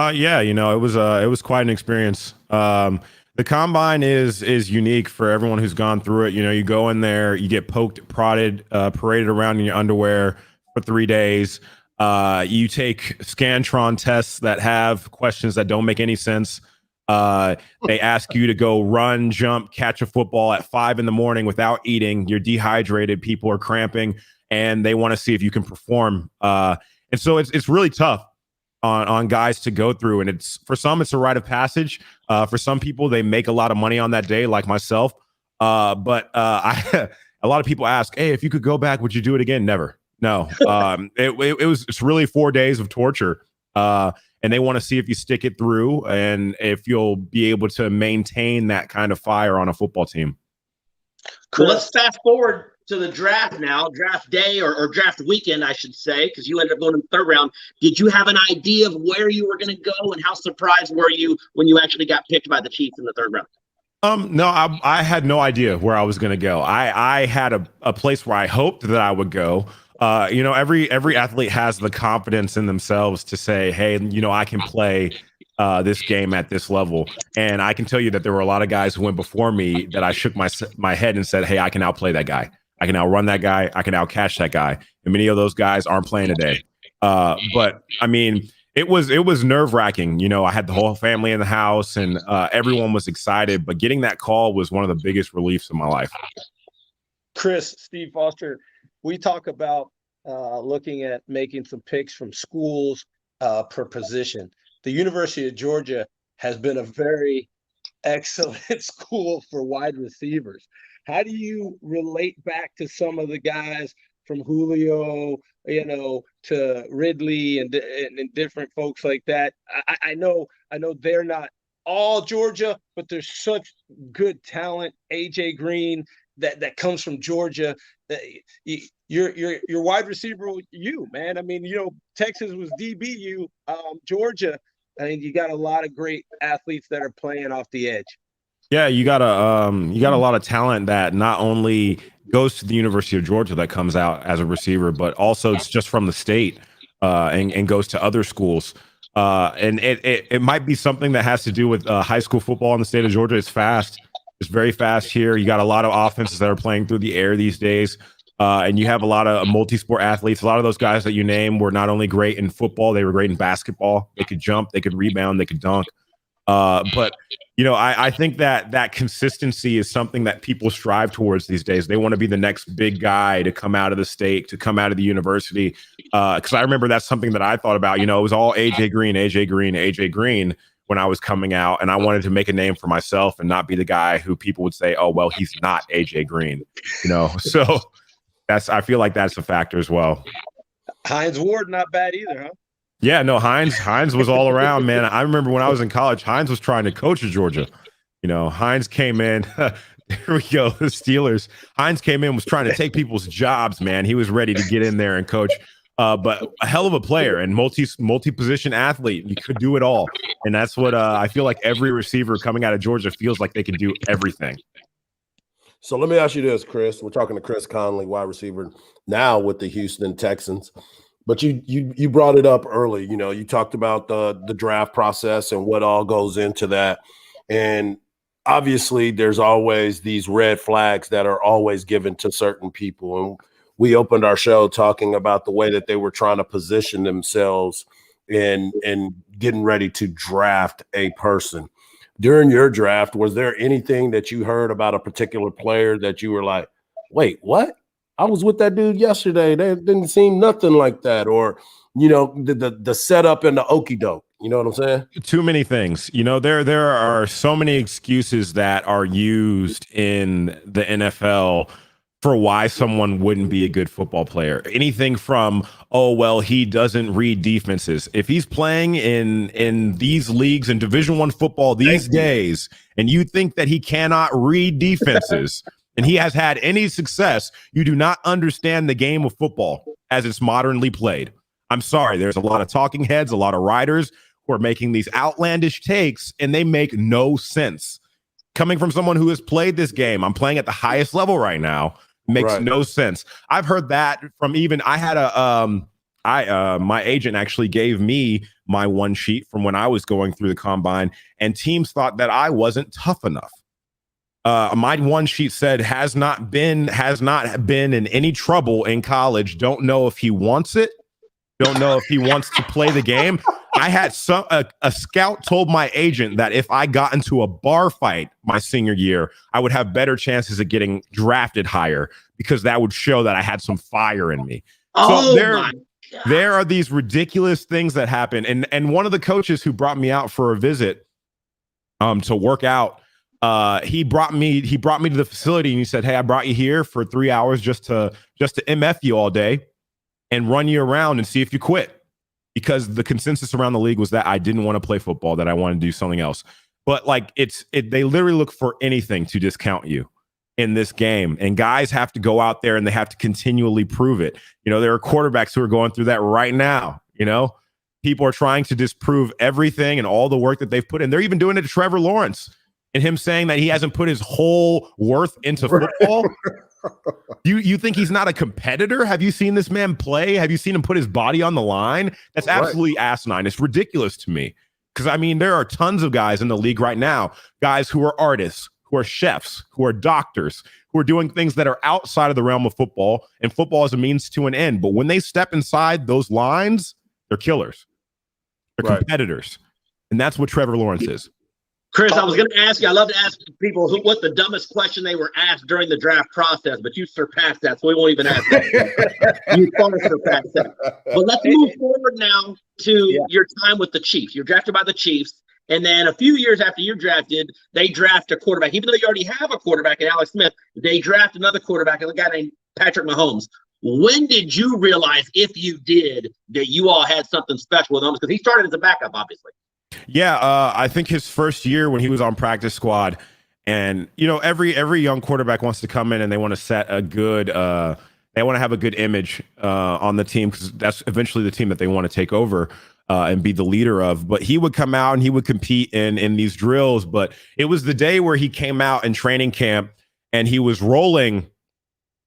Speaker 8: Yeah, it was quite an experience. The combine is unique for everyone who's gone through it. You go in there, you get poked, prodded, paraded around in your underwear for 3 days. You take Scantron tests that have questions that don't make any sense. They ask you to go run, jump, catch a football at 5 a.m. without eating. You're dehydrated. People are cramping, and they want to see if you can perform. And so it's really tough on guys to go through. And for some, it's a rite of passage. For some people, they make a lot of money on that day, like myself. But a lot of people ask, hey, if you could go back, would you do it again? Never. No. It's really 4 days of torture. And they want to see if you stick it through and if you'll be able to maintain that kind of fire on a football team.
Speaker 2: Well, let's fast forward to the draft now, draft day or draft weekend, I should say, because you ended up going in the third round. Did you have an idea of where you were going to go, and how surprised were you when you actually got picked by the Chiefs in the third round?
Speaker 8: No, I had no idea where I was going to go. I had a place where I hoped that I would go. Every athlete has the confidence in themselves to say, hey, I can play this game at this level. And I can tell you that there were a lot of guys who went before me that I shook my head and said, hey, I can outplay that guy. I can outrun that guy. I can outcatch that guy. And many of those guys aren't playing today. But I mean, it was nerve wracking. I had the whole family in the house and everyone was excited, but getting that call was one of the biggest reliefs of my life.
Speaker 5: Chris, Steve Foster, we talk about looking at making some picks from schools per position. The University of Georgia has been a very excellent school for wide receivers. How do you relate back to some of the guys from Julio, to Ridley and different folks like that? I know they're not all Georgia, but there's such good talent. AJ Green that comes from Georgia. Your wide receiver, man. I mean, Texas was DBU. Georgia, I mean, you got a lot of great athletes that are playing off the edge.
Speaker 8: Yeah, you got a lot of talent that not only goes to the University of Georgia that comes out as a receiver, but also it's just from the state and goes to other schools. And it might be something that has to do with high school football in the state of Georgia. It's fast. It's very fast here. You got a lot of offenses that are playing through the air these days. And you have a lot of multi-sport athletes. A lot of those guys that you name were not only great in football, they were great in basketball. They could jump, they could rebound, they could dunk. But I think that consistency is something that people strive towards these days. They want to be the next big guy to come out of the state, to come out of the university. Because I remember that's something that I thought about. It was all AJ Green when I was coming out, and I wanted to make a name for myself and not be the guy who people would say, oh, well, he's not AJ Green, so I feel like that's a factor as well.
Speaker 5: Hines Ward, not bad either, huh?
Speaker 8: Yeah, no, Hines was all around, man. I remember when I was in college, Hines was trying to coach at Georgia. Hines came in, there we go, the Steelers. Hines came in, was trying to take people's jobs, man. He was ready to get in there and coach. But a hell of a player and multi-position athlete. You could do it all. And that's what I feel like every receiver coming out of Georgia feels like they can do everything.
Speaker 3: So let me ask you this, Chris. We're talking to Chris Conley, wide receiver, now with the Houston Texans. But you brought it up early. You talked about the draft process and what all goes into that. And obviously there's always these red flags that are always given to certain people. And we opened our show talking about the way that they were trying to position themselves and getting ready to draft a person. During your draft, was there anything that you heard about a particular player that you were like, wait, what? I was with that dude yesterday. That didn't seem nothing like that. Or, the setup and the okie doke. You know what I'm saying?
Speaker 8: Too many things. There are so many excuses that are used in the NFL for why someone wouldn't be a good football player. Anything from, oh, well, he doesn't read defenses. If he's playing in these leagues in Division I football these days, and you think that he cannot read defenses and he has had any success, you do not understand the game of football as it's modernly played. I'm sorry. There's a lot of talking heads, a lot of writers who are making these outlandish takes, and they make no sense. Coming from someone who has played this game, I'm playing at the highest level right now. Makes no sense. I've heard that from I had my agent actually gave me my one sheet from when I was going through the combine, and teams thought that I wasn't tough enough. My one sheet said has not been in any trouble in college. Don't know if he wants it. Don't know if he wants to play the game. I had a scout told my agent that if I got into a bar fight my senior year, I would have better chances of getting drafted higher because that would show that I had some fire in me. So there are these ridiculous things that happen. And one of the coaches who brought me out for a visit to work out, he brought me to the facility and he said, "Hey, I brought you here for 3 hours just to MF you all day and run you around and see if you quit." Because the consensus around the league was that I didn't want to play football, that I wanted to do something else. But they literally look for anything to discount you in this game. And guys have to go out there and they have to continually prove it. There are quarterbacks who are going through that right now. People are trying to disprove everything and all the work that they've put in. They're even doing it to Trevor Lawrence and him saying that he hasn't put his whole worth into football. You think he's not a competitor? Have you seen this man play? Have you seen him put his body on the line? That's absolutely asinine. It's ridiculous to me. Because, there are tons of guys in the league right now, guys who are artists, who are chefs, who are doctors, who are doing things that are outside of the realm of football, and football is a means to an end. But when they step inside those lines, they're killers. They're competitors. And that's what Trevor Lawrence is.
Speaker 2: Chris, I was going to ask you, I love to ask people what the dumbest question they were asked during the draft process, but you surpassed that, so we won't even ask that. You far surpassed that. But let's move forward now to your time with the Chiefs. You're drafted by the Chiefs, and then a few years after you're drafted, they draft a quarterback. Even though you already have a quarterback in Alex Smith, they draft another quarterback, a guy named Patrick Mahomes. When did you realize, if you did, that you all had something special with Mahomes? Because he started as a backup, obviously.
Speaker 8: Yeah, I think his first year when he was on practice squad, and every young quarterback wants to come in and they want to set a good, they want to have a good image on the team because that's eventually the team that they want to take over and be the leader of. But he would come out and he would compete in these drills. But it was the day where he came out in training camp and he was rolling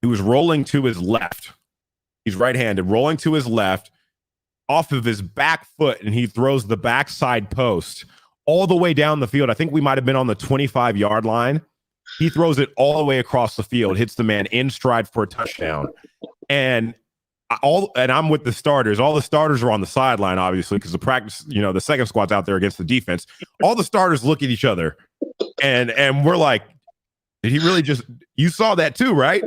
Speaker 8: to his left. He's right-handed, rolling to his left, off of his back foot, and he throws the backside post all the way down the field. I think we might have been on the 25-yard line. He throws it all the way across the field, hits the man in stride for a touchdown. And I'm with the starters. All the starters are on the sideline, obviously, because the practice, the second squad's out there against the defense. All the starters look at each other, and we're like, did he really you saw that too, right?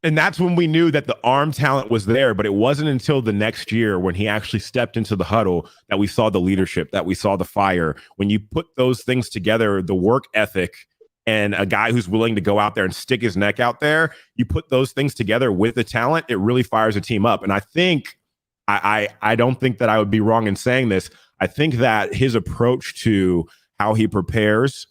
Speaker 8: And that's when we knew that the arm talent was there, but it wasn't until the next year when he actually stepped into the huddle that we saw the leadership, that we saw the fire. When you put those things together, the work ethic and a guy who's willing to go out there and stick his neck out there, you put those things together with the talent, it really fires a team up. And I think, I don't think that I would be wrong in saying this. I think that his approach to how he prepares,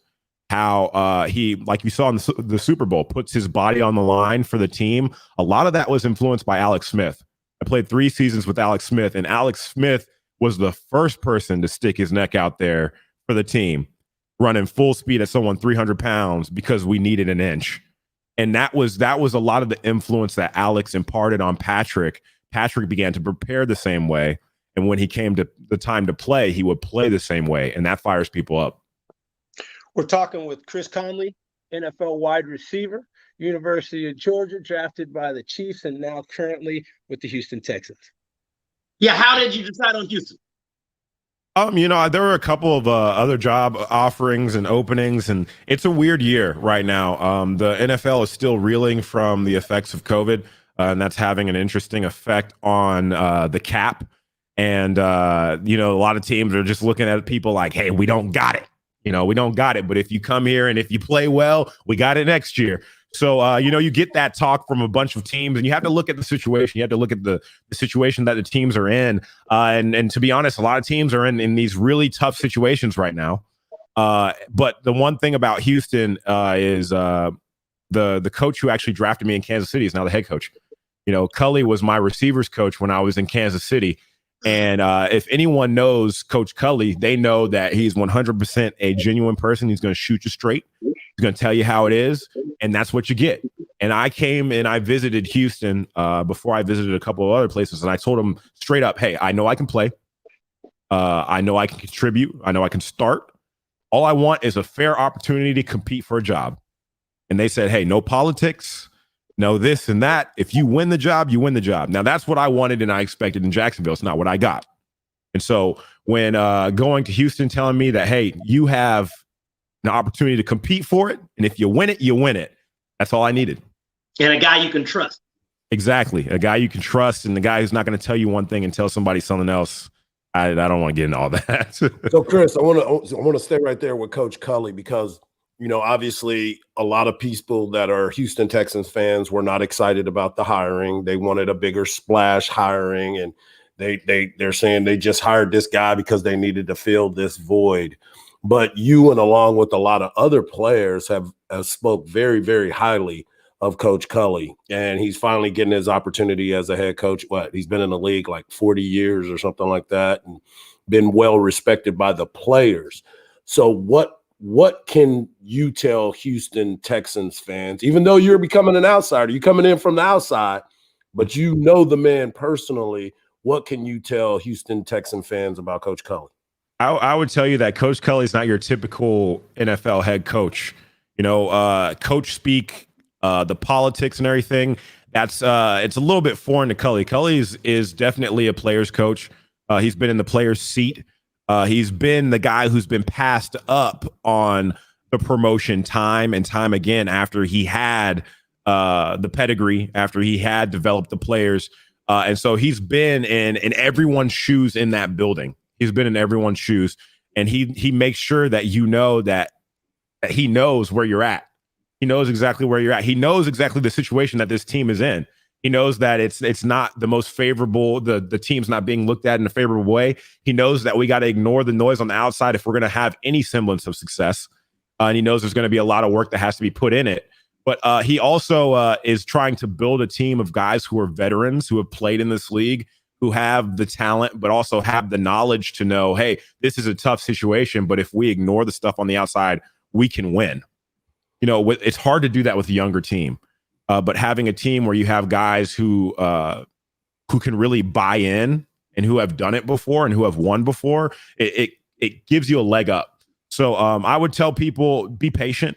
Speaker 8: how he, like you saw in the Super Bowl, puts his body on the line for the team. A lot of that was influenced by Alex Smith. I played 3 seasons with Alex Smith, and Alex Smith was the first person to stick his neck out there for the team, running full speed at someone 300 pounds because we needed an inch. And that was a lot of the influence that Alex imparted on Patrick. Patrick began to prepare the same way. And when he came to the time to play, he would play the same way. And that fires people up.
Speaker 5: We're talking with Chris Conley, NFL wide receiver, University of Georgia, drafted by the Chiefs, and now currently with the Houston Texans.
Speaker 2: Yeah, how did you decide on Houston?
Speaker 8: There were a couple of other job offerings and openings, and it's a weird year right now. The NFL is still reeling from the effects of COVID, and that's having an interesting effect on the cap. And a lot of teams are just looking at people like, "Hey, we don't got it. We don't got it. But if you come here and if you play well, we got it next year." So, you get that talk from a bunch of teams, and you have to look at the situation. You have to look at the situation that the teams are in. And to be honest, a lot of teams are in these really tough situations right now. But the one thing about Houston is the coach who actually drafted me in Kansas City is now the head coach. Culley was my receivers coach when I was in Kansas City. And if anyone knows Coach Culley, they know that he's 100% a genuine person. He's going to shoot you straight. He's going to tell you how it is, and that's what you get. And I came and I visited Houston before I visited a couple of other places, and I told them straight up, "Hey, I know I can play. I know I can contribute. I know I can start. All I want is a fair opportunity to compete for a job." And they said, "Hey, no politics. No this and that. If you win the job, you win the job." Now, that's what I wanted and I expected in Jacksonville. It's not what I got. And so when going to Houston telling me that, "Hey, you have an opportunity to compete for it, and if you win it, you win it," that's all I needed.
Speaker 2: And a guy you can trust.
Speaker 8: Exactly. A guy you can trust, and the guy who's not going to tell you one thing and tell somebody something else. I don't want to get into all that.
Speaker 3: So, Chris, I want to stay right there with Coach Culley because obviously a lot of people that are Houston Texans fans were not excited about the hiring. They wanted a bigger splash hiring, and they're saying they just hired this guy because they needed to fill this void. But you, and along with a lot of other players, have spoke very, very highly of Coach Culley, and he's finally getting his opportunity as a head coach. He's been in the league like 40 years or something like that, and been well respected by the players. So what can you tell Houston Texans fans, even though you're becoming an outsider, you're coming in from the outside, but you know the man personally, what can you tell Houston Texan fans about Coach Culley?
Speaker 8: I would tell you that Coach Culley is not your typical NFL head coach. Coach speak, the politics and everything, that's it's a little bit foreign to Culley. Culley is definitely a player's coach. He's been in the player's seat. He's been the guy who's been passed up on the promotion time and time again after he had the pedigree, after he had developed the players. And so he's been in everyone's shoes in that building. He's been in everyone's shoes, and he makes sure that that he knows where you're at. He knows exactly where you're at. He knows exactly the situation that this team is in. He knows that it's not the most favorable. The team's not being looked at in a favorable way. He knows that we got to ignore the noise on the outside if we're going to have any semblance of success. And he knows there's going to be a lot of work that has to be put in it. But he also is trying to build a team of guys who are veterans, who have played in this league, who have the talent, but also have the knowledge to know, hey, this is a tough situation, but if we ignore the stuff on the outside, we can win. It's hard to do that with a younger team. But having a team where you have guys who can really buy in and who have done it before and who have won before, it gives you a leg up. So I would tell people, be patient.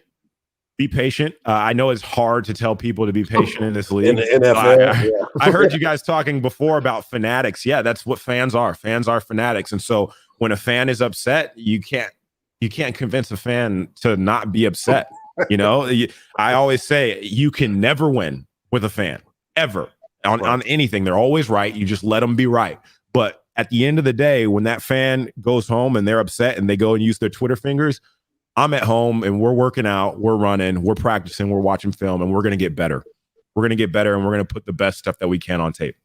Speaker 8: Be patient. I know it's hard to tell people to be patient in this league.
Speaker 3: In the NFL,
Speaker 8: I heard you guys talking before about fanatics. Yeah, that's what fans are. Fans are fanatics. And so when a fan is upset, you can't convince a fan to not be upset. I always say you can never win with a fan ever on anything. They're always right. You just let them be right. But at the end of the day, when that fan goes home and they're upset and they go and use their Twitter fingers, I'm at home and we're working out, we're running, we're practicing, we're watching film, and we're going to get better. We're going to get better, and we're going to put the best stuff that we can on tape.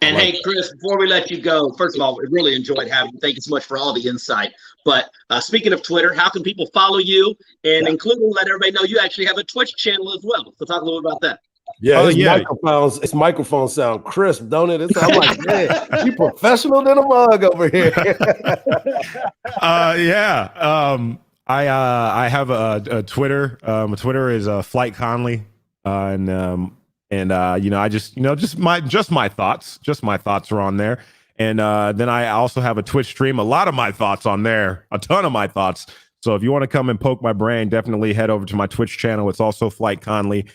Speaker 2: And hey, Chris, before we let you go, first of all, we really enjoyed having you. Thank you so much for all the insight. But speaking of Twitter, how can people follow you, and including let everybody know you actually have a Twitch channel as well? So talk a little about that.
Speaker 3: Yeah, its microphones sound crisp, don't it? It sounds like, man, you professional than a mug over here.
Speaker 8: I have a Twitter. Twitter is Flight Conley, and I just my thoughts are on there, and then I also have a Twitch stream. A lot of my thoughts on there, a ton of my thoughts. So if you want to come and poke my brain, definitely head over to my Twitch channel. It's also Flight Conley.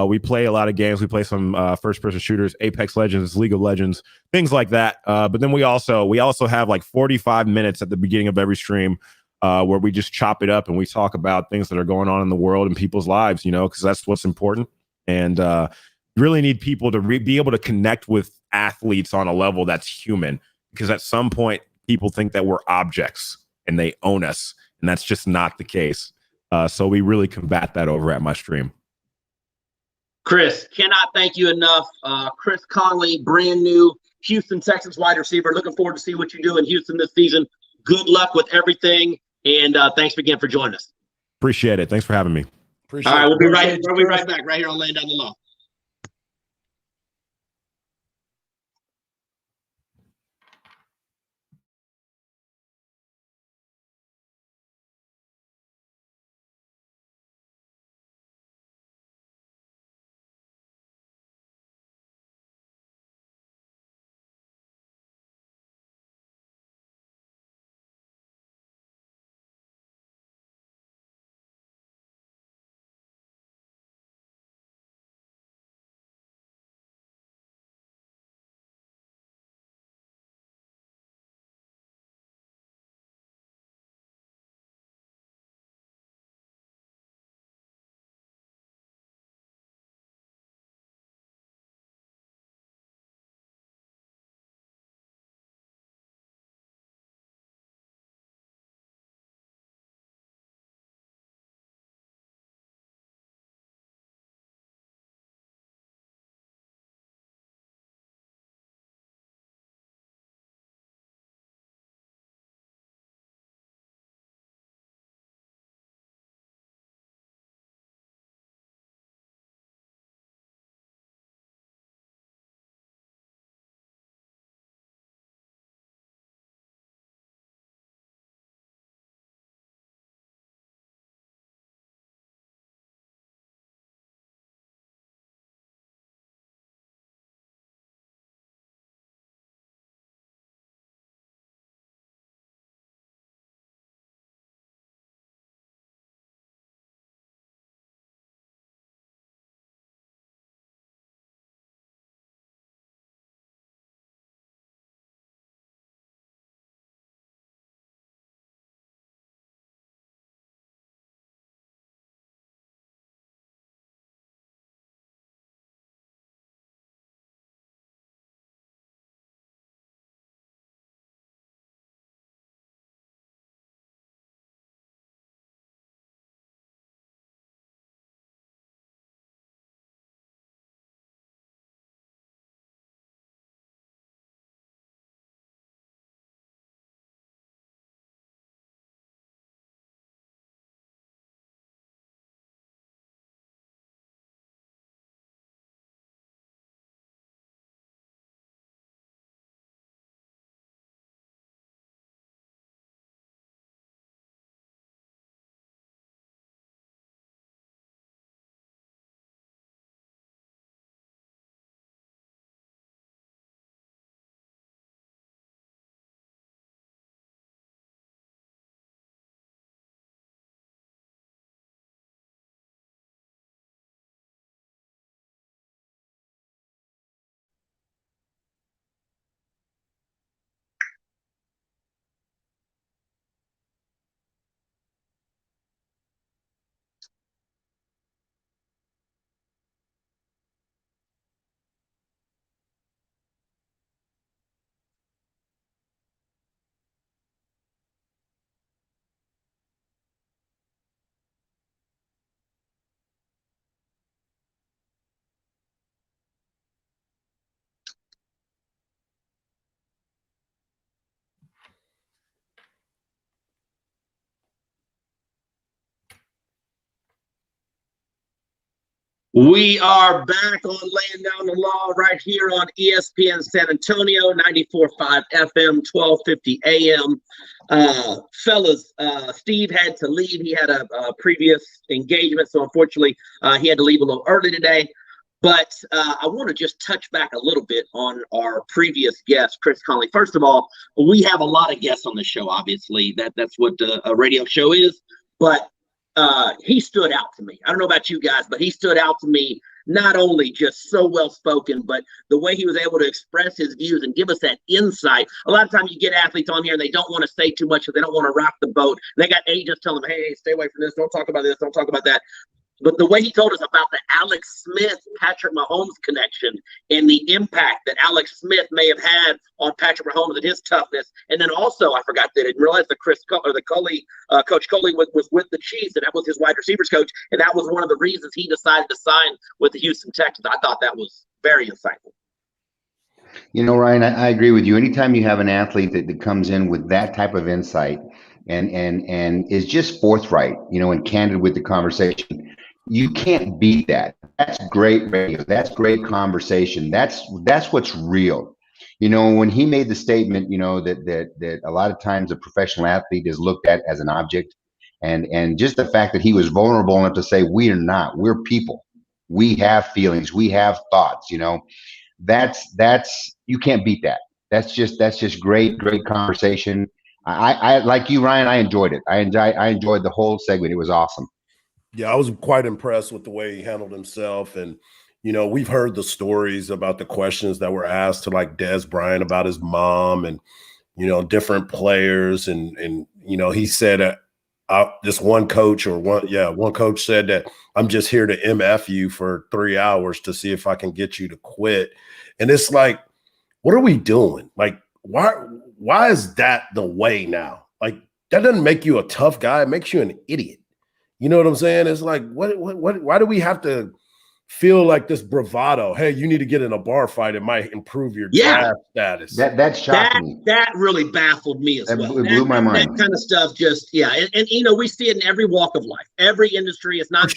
Speaker 8: We play a lot of games. We play some first-person shooters, Apex Legends, League of Legends, things like that. But then we also have like 45 minutes at the beginning of every stream where we just chop it up and we talk about things that are going on in the world and people's lives, because that's what's important. And really need people to be able to connect with athletes on a level that's human, because at some point people think that we're objects and they own us, and that's just not the case. So we really combat that over at my stream.
Speaker 2: Chris, cannot thank you enough. Chris Conley, brand new Houston Texans wide receiver. Looking forward to see what you do in Houston this season. Good luck with everything, and thanks again for joining us.
Speaker 8: Appreciate it. Thanks for having me.
Speaker 3: Appreciate
Speaker 2: All right,
Speaker 3: it.
Speaker 2: we'll be right back right here on Laying Down the Law. We are back on Laying Down the Law right here on ESPN San Antonio, 94.5 FM, 1250 AM. Fellas, Steve had to leave. He had a previous engagement, so unfortunately he had to leave a little early today. But I want to just touch back a little bit on our previous guest, Chris Conley. First of all, we have a lot of guests on this show, obviously. That's what a radio show is. But he stood out to me. I don't know about you guys, but he stood out to me, not only just so well spoken, but the way he was able to express his views and give us that insight. A lot of times you get athletes on here and they don't want to say too much, or they don't want to rock the boat. They got agents telling them, hey, stay away from this, don't talk about this, don't talk about that. But the way he told us about the Alex Smith, Patrick Mahomes connection and the impact that Alex Smith may have had on Patrick Mahomes and his toughness. And then also, I forgot that I didn't realize that Coach Coley was with the Chiefs, and that was his wide receivers coach. And that was one of the reasons he decided to sign with the Houston Texans. I thought that was very insightful.
Speaker 4: You know, Ryan, I agree with you. Anytime you have an athlete that comes in with that type of insight and is just forthright, you know, and candid with the conversation, you can't beat that. That's great radio. That's great conversation. That's what's real. You know, when he made the statement, you know, that a lot of times a professional athlete is looked at as an object, and just the fact that he was vulnerable enough to say, we are not, we're people. We have feelings, we have thoughts, you know, that's you can't beat that. That's just great conversation. I like you, Ryan, I enjoyed it. I enjoyed the whole segment. It was awesome.
Speaker 3: Yeah, I was quite impressed with the way he handled himself. And, you know, we've heard the stories about the questions that were asked to like Des Bryant about his mom and, you know, different players. And you know, he said this one coach said that I'm just here to MF you for 3 hours to see if I can get you to quit. And it's like, what are we doing? Like, why is that the way now? Like, that doesn't make you a tough guy. It makes you an idiot. You know what I'm saying? It's like, why do we have to feel like this bravado? Hey, you need to get in a bar fight. It might improve your draft status.
Speaker 4: That shocked me.
Speaker 2: That really baffled me as well.
Speaker 4: It blew my mind.
Speaker 2: That kind of stuff just, yeah. And you know, we see it in every walk of life, every industry. It's not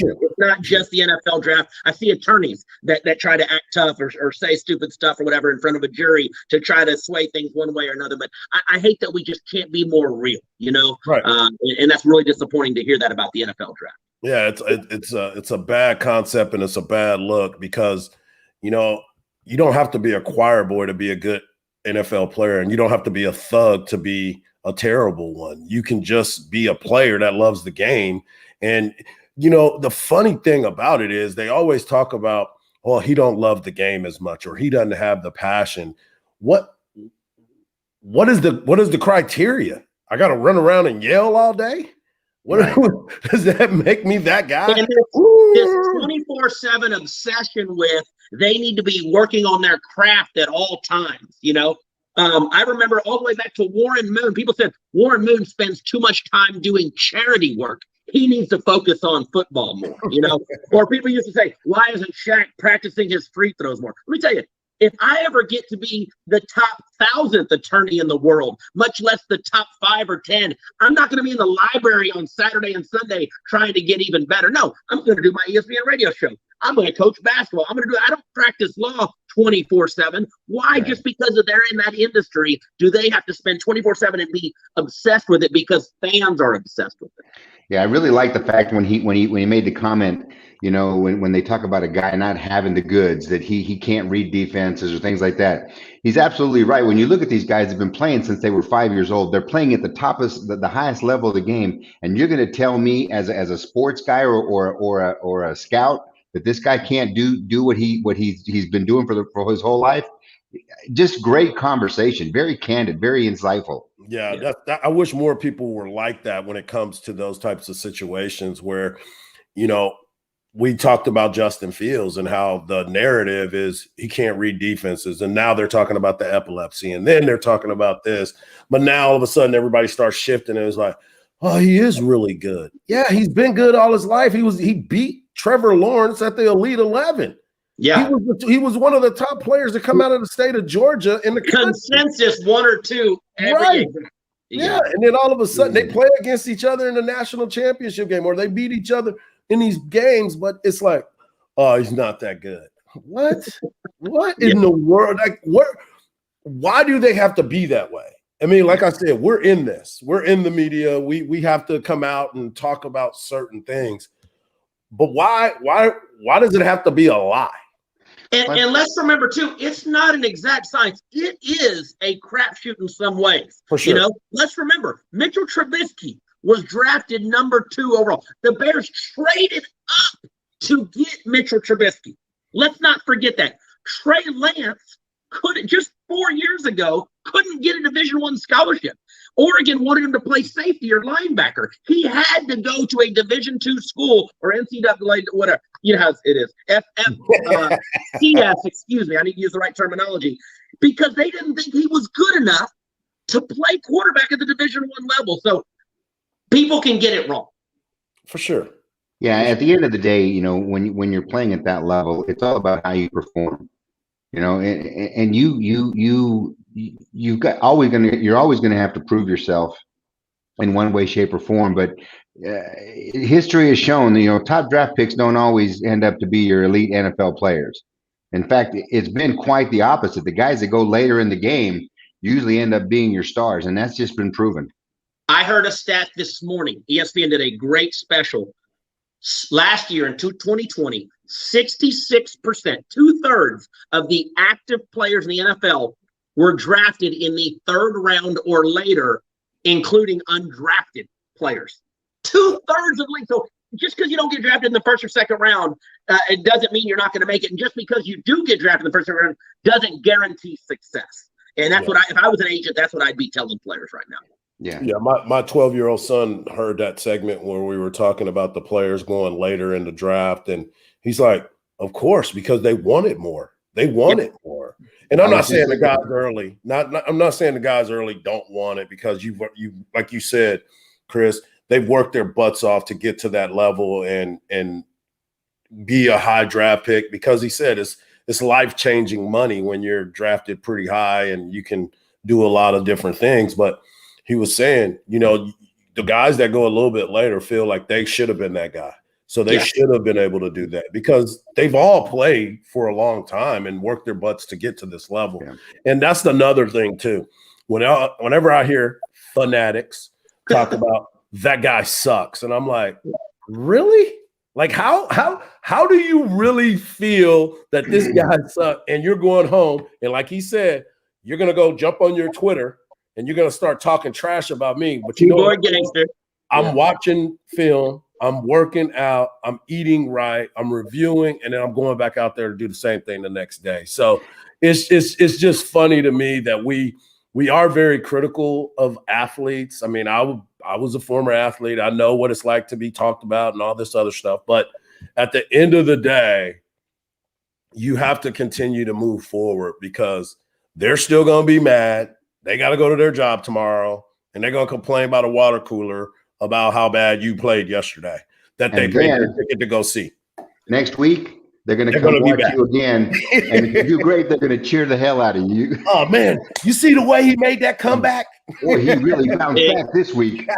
Speaker 2: just the NFL draft. I see attorneys that try to act tough or say stupid stuff or whatever in front of a jury to try to sway things one way or another. But I hate that we just can't be more real, you know?
Speaker 3: Right.
Speaker 2: And that's really disappointing to hear that about the NFL draft.
Speaker 3: Yeah, it's a bad concept and it's a bad look because, you know, you don't have to be a choir boy to be a good NFL player, and you don't have to be a thug to be a terrible one. You can just be a player that loves the game. And, you know, the funny thing about it is they always talk about, well, he don't love the game as much or he doesn't have the passion. What is the criteria? I got to run around and yell all day? Does that make me that guy?
Speaker 2: And this 24/7 obsession with they need to be working on their craft at all times, you know? I remember all the way back to Warren Moon. People said Warren Moon spends too much time doing charity work. He needs to focus on football more, you know? Or people used to say, why isn't Shaq practicing his free throws more? Let me tell you, if I ever get to be the top 1,000th attorney in the world, much less the top 5 or 10, I'm not going to be in the library on Saturday and Sunday trying to get even better. No, I'm going to do my ESPN radio show. I'm going to coach basketball. I don't practice law 24/7. Why? Right. Just because they're in that industry, do they have to spend 24/7 and be obsessed with it because fans are obsessed with it?
Speaker 4: Yeah, I really like the fact when he made the comment, you know, when they talk about a guy not having the goods, that he can't read defenses or things like that. He's absolutely right. When you look at these guys, they've been playing since they were 5 years old. They're playing at the top of the highest level of the game, and you're going to tell me as a sports guy or a scout that this guy can't do what he's been doing for his whole life? Just great conversation, very candid, very insightful.
Speaker 3: Yeah, I wish more people were like that when it comes to those types of situations where, you know, we talked about Justin Fields and how the narrative is he can't read defenses. And now they're talking about the epilepsy. And then they're talking about this. But now all of a sudden everybody starts shifting and it's like, oh, he is really good. Yeah, he's been good all his life. He beat Trevor Lawrence at the Elite 11.
Speaker 2: Yeah,
Speaker 3: he was one of the top players to come out of the state of Georgia in the
Speaker 2: consensus country. 1 or 2 every
Speaker 3: right. Yeah, and then all of a sudden they play against each other in the national championship game, or they beat each other in these games. But it's like, oh, he's not that good. What? What in the world? Like, why do they have to be that way? I mean, like I said, we're in this. We're in the media. We have to come out and talk about certain things. But why does it have to be a lie?
Speaker 2: And let's remember, too, it's not an exact science. It is a crapshoot in some ways.
Speaker 3: For sure.
Speaker 2: You know, let's remember, Mitchell Trubisky was drafted number 2 overall. The Bears traded up to get Mitchell Trubisky. Let's not forget that. Trey Lance couldn't just 4 years ago couldn't get a Division I scholarship. Oregon wanted him to play safety or linebacker. He had to go to a Division II school or NCAA, whatever. You know how it is. CS, excuse me. I need to use the right terminology because they didn't think he was good enough to play quarterback at the Division I level. So people can get it wrong.
Speaker 3: For sure.
Speaker 4: Yeah, at the end of the day, you know, when you're playing at that level, it's all about how you perform. You know, and you're always gonna have to prove yourself in one way, shape, or form. But history has shown, you know, top draft picks don't always end up to be your elite NFL players. In fact, it's been quite the opposite. The guys that go later in the game usually end up being your stars, and that's just been proven.
Speaker 2: I heard a stat this morning. ESPN did a great special. Last year in 2020, 66%, 2/3 of the active players in the NFL were drafted in the 3rd round or later, including undrafted players. 2/3 of the league. So just because you don't get drafted in the 1st or 2nd round, it doesn't mean you're not going to make it. And just because you do get drafted in the 1st or 2nd round doesn't guarantee success. And that's what if I was an agent, that's what I'd be telling players right now.
Speaker 3: Yeah. My 12-year-old son heard that segment where we were talking about the players going later in the draft, and he's like, "Of course, because they wanted more. They wanted more." And I'm not saying the guys early. I'm not saying the guys early don't want it because you like you said, Chris, they've worked their butts off to get to that level and be a high draft pick because he said it's life-changing money when you're drafted pretty high and you can do a lot of different things, but he was saying, you know, the guys that go a little bit later feel like they should have been that guy. So they should have been able to do that because they've all played for a long time and worked their butts to get to this level. Yeah. And that's another thing too. Whenever I hear fanatics talk about that guy sucks, and I'm like, really? Like how do you really feel that this guy sucks? And you're going home and like he said, you're gonna go jump on your Twitter and you're going to start talking trash about me. But you know what? I'm watching film. I'm working out. I'm eating right. I'm reviewing. And then I'm going back out there to do the same thing the next day. So it's just funny to me that we are very critical of athletes. I mean, I was a former athlete. I know what it's like to be talked about and all this other stuff. But at the end of the day, you have to continue to move forward because they're still going to be mad. They got to go to their job tomorrow, and they're going to complain about a water cooler about how bad you played yesterday that they paid their ticket to go see.
Speaker 4: Next week, they're going to come watch you again, and if you do great, they're going to cheer the hell out of you.
Speaker 3: Oh, man. You see the way he made that comeback?
Speaker 4: Boy, he really bounced back this week.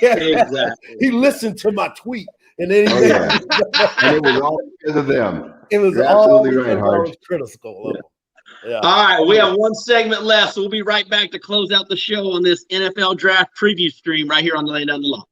Speaker 3: Yeah, exactly. He listened to my tweet, and then
Speaker 4: and it was all because of them.
Speaker 3: It was absolutely right, Harsh. Critical level.
Speaker 2: Yeah. All right, we have one segment left, so we'll be right back to close out the show on this NFL draft preview stream right here on the Laying Down the Law.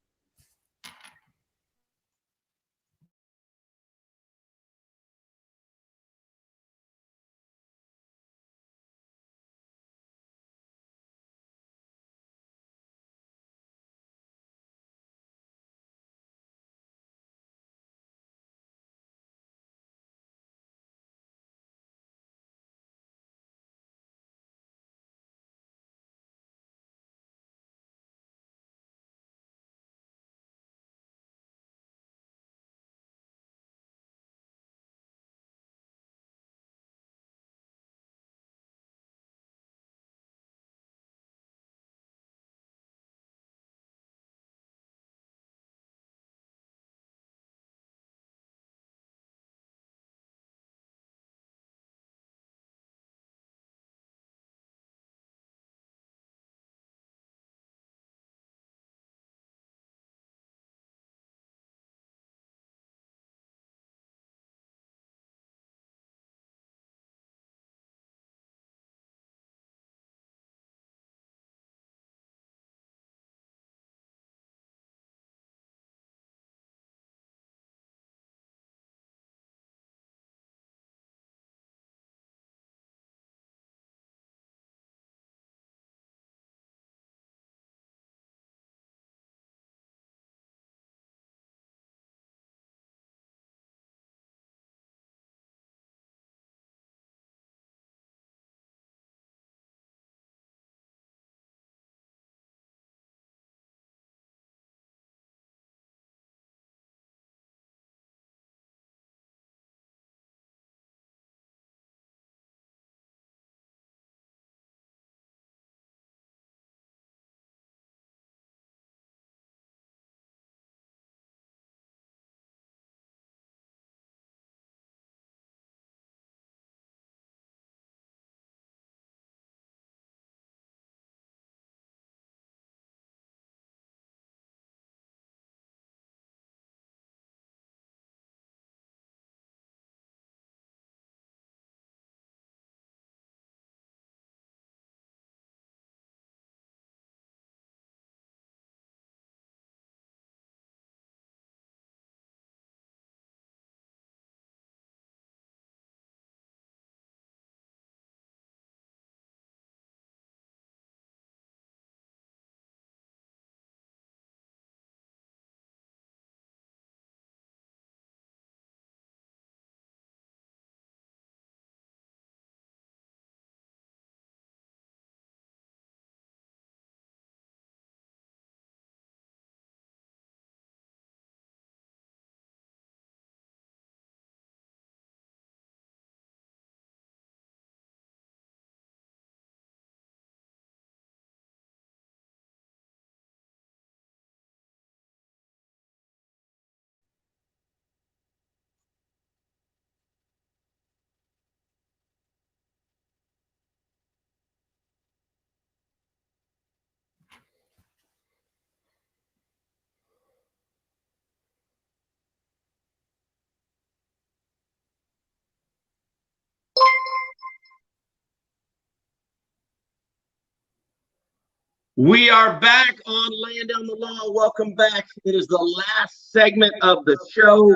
Speaker 2: We are back on Laying Down the Law. Welcome back. It is the last segment of the show.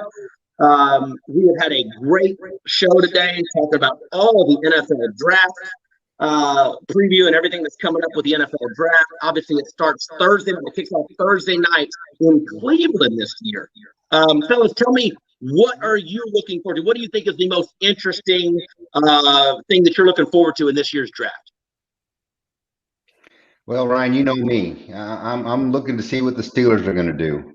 Speaker 2: We have had a great show today, talking about all the NFL draft preview and everything that's coming up with the NFL draft. Obviously, it starts Thursday night. It kicks off Thursday night in Cleveland this year. Fellas, tell me, what are you looking forward to? What do you think is the most interesting thing that you're looking forward to in this year's draft?
Speaker 4: Well, Ryan, you know me. I'm looking to see what the Steelers are going to do.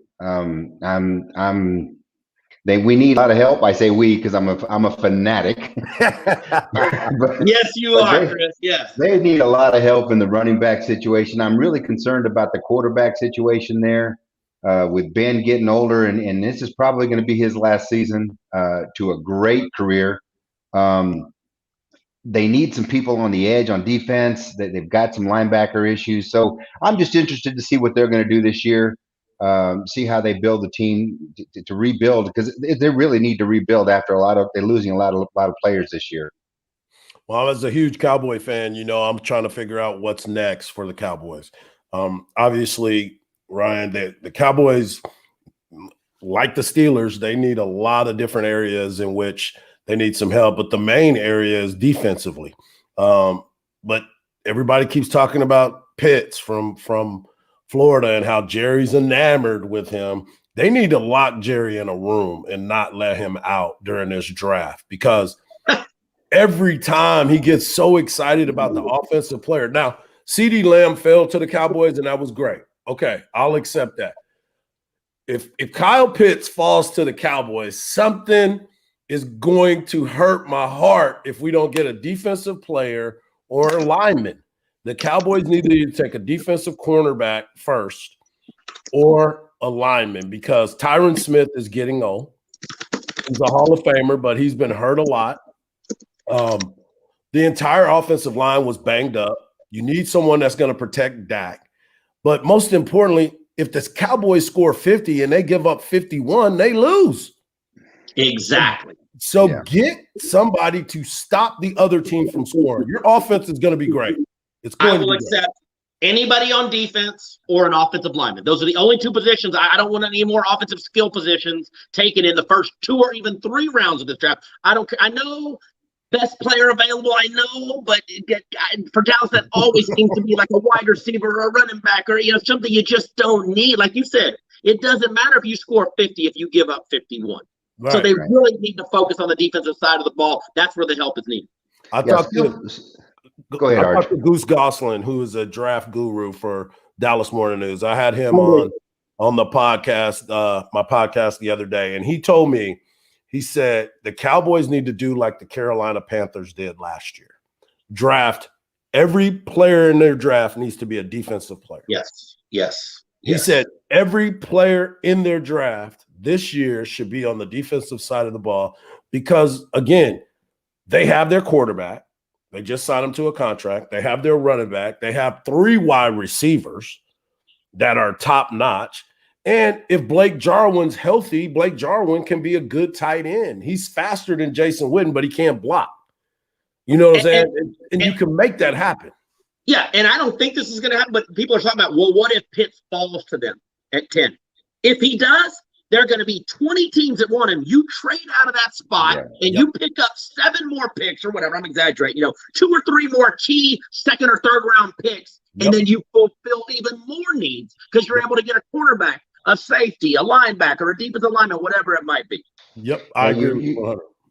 Speaker 4: We need a lot of help. I say we because I'm a fanatic.
Speaker 2: Yes, you are, Chris. Yes,
Speaker 4: they need a lot of help in the running back situation. I'm really concerned about the quarterback situation there. With Ben getting older, and this is probably going to be his last season to a great career. They need some people on the edge on defense. They've got some linebacker issues. So I'm just interested to see what they're going to do this year, see how they build the team to rebuild, because they really need to rebuild after they're losing a lot of players this year.
Speaker 3: Well, as a huge Cowboy fan, I'm trying to figure out what's next for the Cowboys. Obviously, Ryan, the Cowboys, like the Steelers, they need a lot of different areas in which they need some help, but the main area is defensively. But everybody keeps talking about Pitts from Florida and how Jerry's enamored with him. They need to lock Jerry in a room and not let him out during this draft, because every time he gets so excited about the offensive player. Now, CeeDee Lamb fell to the Cowboys, and that was great. Okay, I'll accept that. If Kyle Pitts falls to the Cowboys, something is going to hurt my heart if we don't get a defensive player or a lineman. The Cowboys need to take a defensive cornerback first or a lineman, because Tyron Smith is getting old. He's a Hall of Famer, but he's been hurt a lot. The entire offensive line was banged up. You need someone that's going to protect Dak. But most importantly, if the Cowboys score 50 and they give up 51, they lose.
Speaker 2: Exactly.
Speaker 3: So Get somebody to stop the other team from scoring. Your offense is going to be great.
Speaker 2: I will accept anybody on defense or an offensive lineman. Those are the only two positions. I don't want any more offensive skill positions taken in the first 2 or even 3 rounds of this draft. I don't care. I know best player available, I know, but for Dallas, that always seems to be like a wide receiver or a running back or something you just don't need. Like you said, it doesn't matter if you score 50 if you give up 51. Right, so they really need to focus on the defensive side of the ball. That's where the help is needed.
Speaker 4: Go ahead, Arch.
Speaker 3: Goose Gosselin, who is a draft guru for Dallas Morning News. I had him on the podcast, my podcast the other day, and he told me, he said the Cowboys need to do like the Carolina Panthers did last year. Draft every player in their draft needs to be a defensive player.
Speaker 2: Yes.
Speaker 3: He said every player in their draft this year should be on the defensive side of the ball, because, again, they have their quarterback. They just signed him to a contract. They have their running back. They have 3 wide receivers that are top notch. And if Blake Jarwin's healthy, Blake Jarwin can be a good tight end. He's faster than Jason Witten, but he can't block. You know what I'm saying? And you can make that happen.
Speaker 2: Yeah, and I don't think this is going to happen, but people are talking about, well, what if Pitts falls to them at 10? If he does, there are going to be 20 teams that want him. You trade out of that spot and you pick up 7 more picks or whatever. I'm exaggerating, 2 or 3 more key second or third round picks. And then you fulfill even more needs because you're able to get a quarterback, a safety, a linebacker, a defensive lineman, whatever it might be.
Speaker 3: Yep, I agree.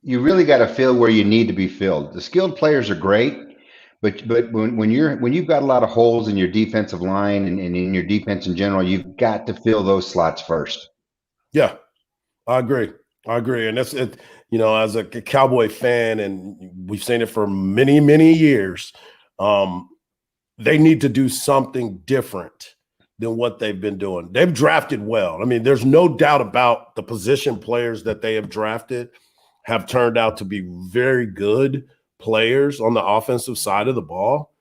Speaker 4: You really got to fill where you need to be filled. The skilled players are great, but when you've got a lot of holes in your defensive line and in your defense in general, you've got to fill those slots first.
Speaker 3: Yeah, I agree. And that's it. As a Cowboy fan, and we've seen it for many, many years, they need to do something different than what they've been doing. They've drafted well. I mean, there's no doubt about the position players that they have drafted have turned out to be very good players on the offensive side of the ball.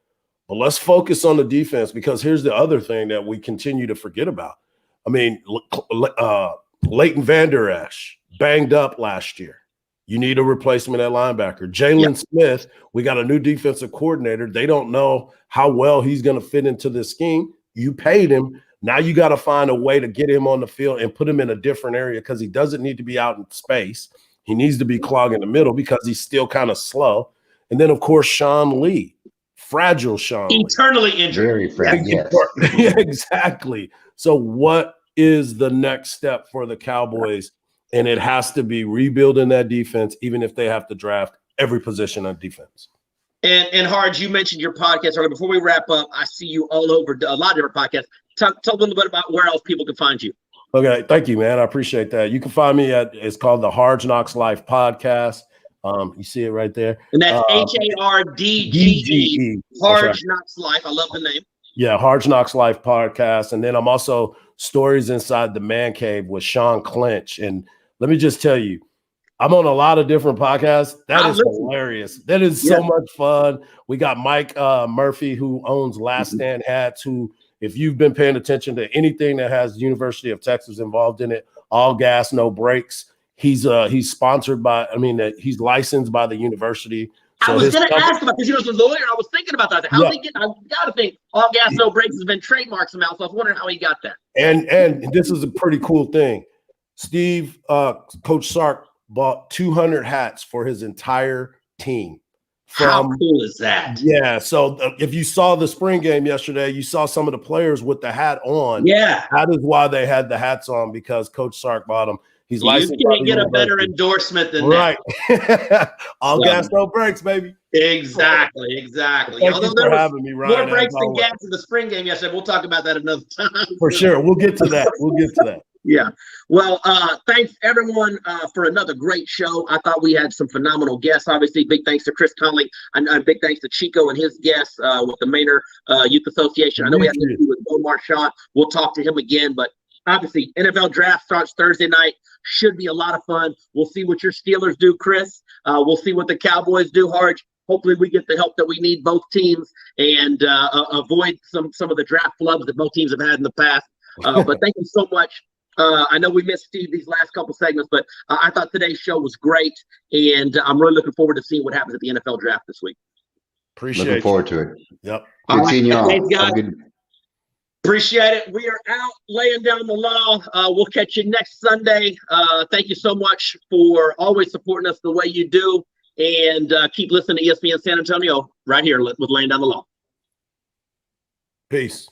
Speaker 3: But let's focus on the defense, because here's the other thing that we continue to forget about. I mean, Leighton Vander Esch banged up last year. You need a replacement at linebacker. Jalen Smith, we got a new defensive coordinator. They don't know how well he's going to fit into this scheme. You paid him. Now you got to find a way to get him on the field and put him in a different area because he doesn't need to be out in space. He needs to be clogging the middle because he's still kind of slow. And then, of course, Sean Lee, fragile Sean Lee.
Speaker 2: Eternally injured.
Speaker 4: Very fragile. Yes.
Speaker 3: Yeah, exactly. So what is the next step for the Cowboys? And it has to be rebuilding that defense, even if they have to draft every position on defense.
Speaker 2: And Harge, you mentioned your podcast earlier. Before we wrap up, I see you all over a lot of different podcasts. Tell a little bit about where else people can find you.
Speaker 3: Okay, thank you, man. I appreciate that. You can find me it's called the Hard Knocks Life Podcast. You see it right there.
Speaker 2: And that's HARDGE, Hard Knocks Life. I love the name.
Speaker 3: Yeah, Hard Knocks Life Podcast. And then I'm also Stories Inside the Man Cave with Sean Clinch. And let me just tell you, I'm on a lot of different podcasts. That is hilarious. That is so much fun. We got Mike Murphy, who owns Last Stand Hats, who, if you've been paying attention to anything that has University of Texas involved in it, all gas, no brakes. He's sponsored by, he's licensed by the university. So
Speaker 2: I was going to ask about, because he was a lawyer. I was thinking about that. How did he get, I got to think all gas, no brakes has been trademarked somehow. So I was wondering how he got that.
Speaker 3: And this is a pretty cool thing. Steve, Coach Sark, bought 200 hats for his entire team.
Speaker 2: How cool is that?
Speaker 3: Yeah. So if you saw the spring game yesterday, you saw some of the players with the hat on.
Speaker 2: Yeah.
Speaker 3: That is why they had the hats on, because Coach Sark bought them. He's licensed.
Speaker 2: You can't get a better endorsement than
Speaker 3: that. Right. All gas, no brakes, baby.
Speaker 2: Exactly.
Speaker 3: Although there was
Speaker 2: more brakes than gas in the spring game yesterday. We'll talk about that another time.
Speaker 3: For sure. We'll get to that.
Speaker 2: Yeah. Well, thanks everyone for another great show. I thought we had some phenomenal guests. Obviously, big thanks to Chris Conley and big thanks to Chico and his guests with the Manor Youth Association. I know we have to do with Omar Shaw. We'll talk to him again, but obviously NFL draft starts Thursday night. Should be a lot of fun. We'll see what your Steelers do, Chris. We'll see what the Cowboys do, Harge. Hopefully we get the help that we need, both teams, and avoid some of the draft flubs that both teams have had in the past. But thank you so much. I know we missed Steve these last couple segments, but I thought today's show was great, and I'm really looking forward to seeing what happens at the NFL draft this week.
Speaker 4: Looking forward to it.
Speaker 3: Yep.
Speaker 4: Good seeing you all.
Speaker 2: Thanks, guys. Appreciate it. We are out laying down the law. We'll catch you next Sunday. Thank you so much for always supporting us the way you do, and keep listening to ESPN San Antonio right here with Laying Down the Law.
Speaker 3: Peace.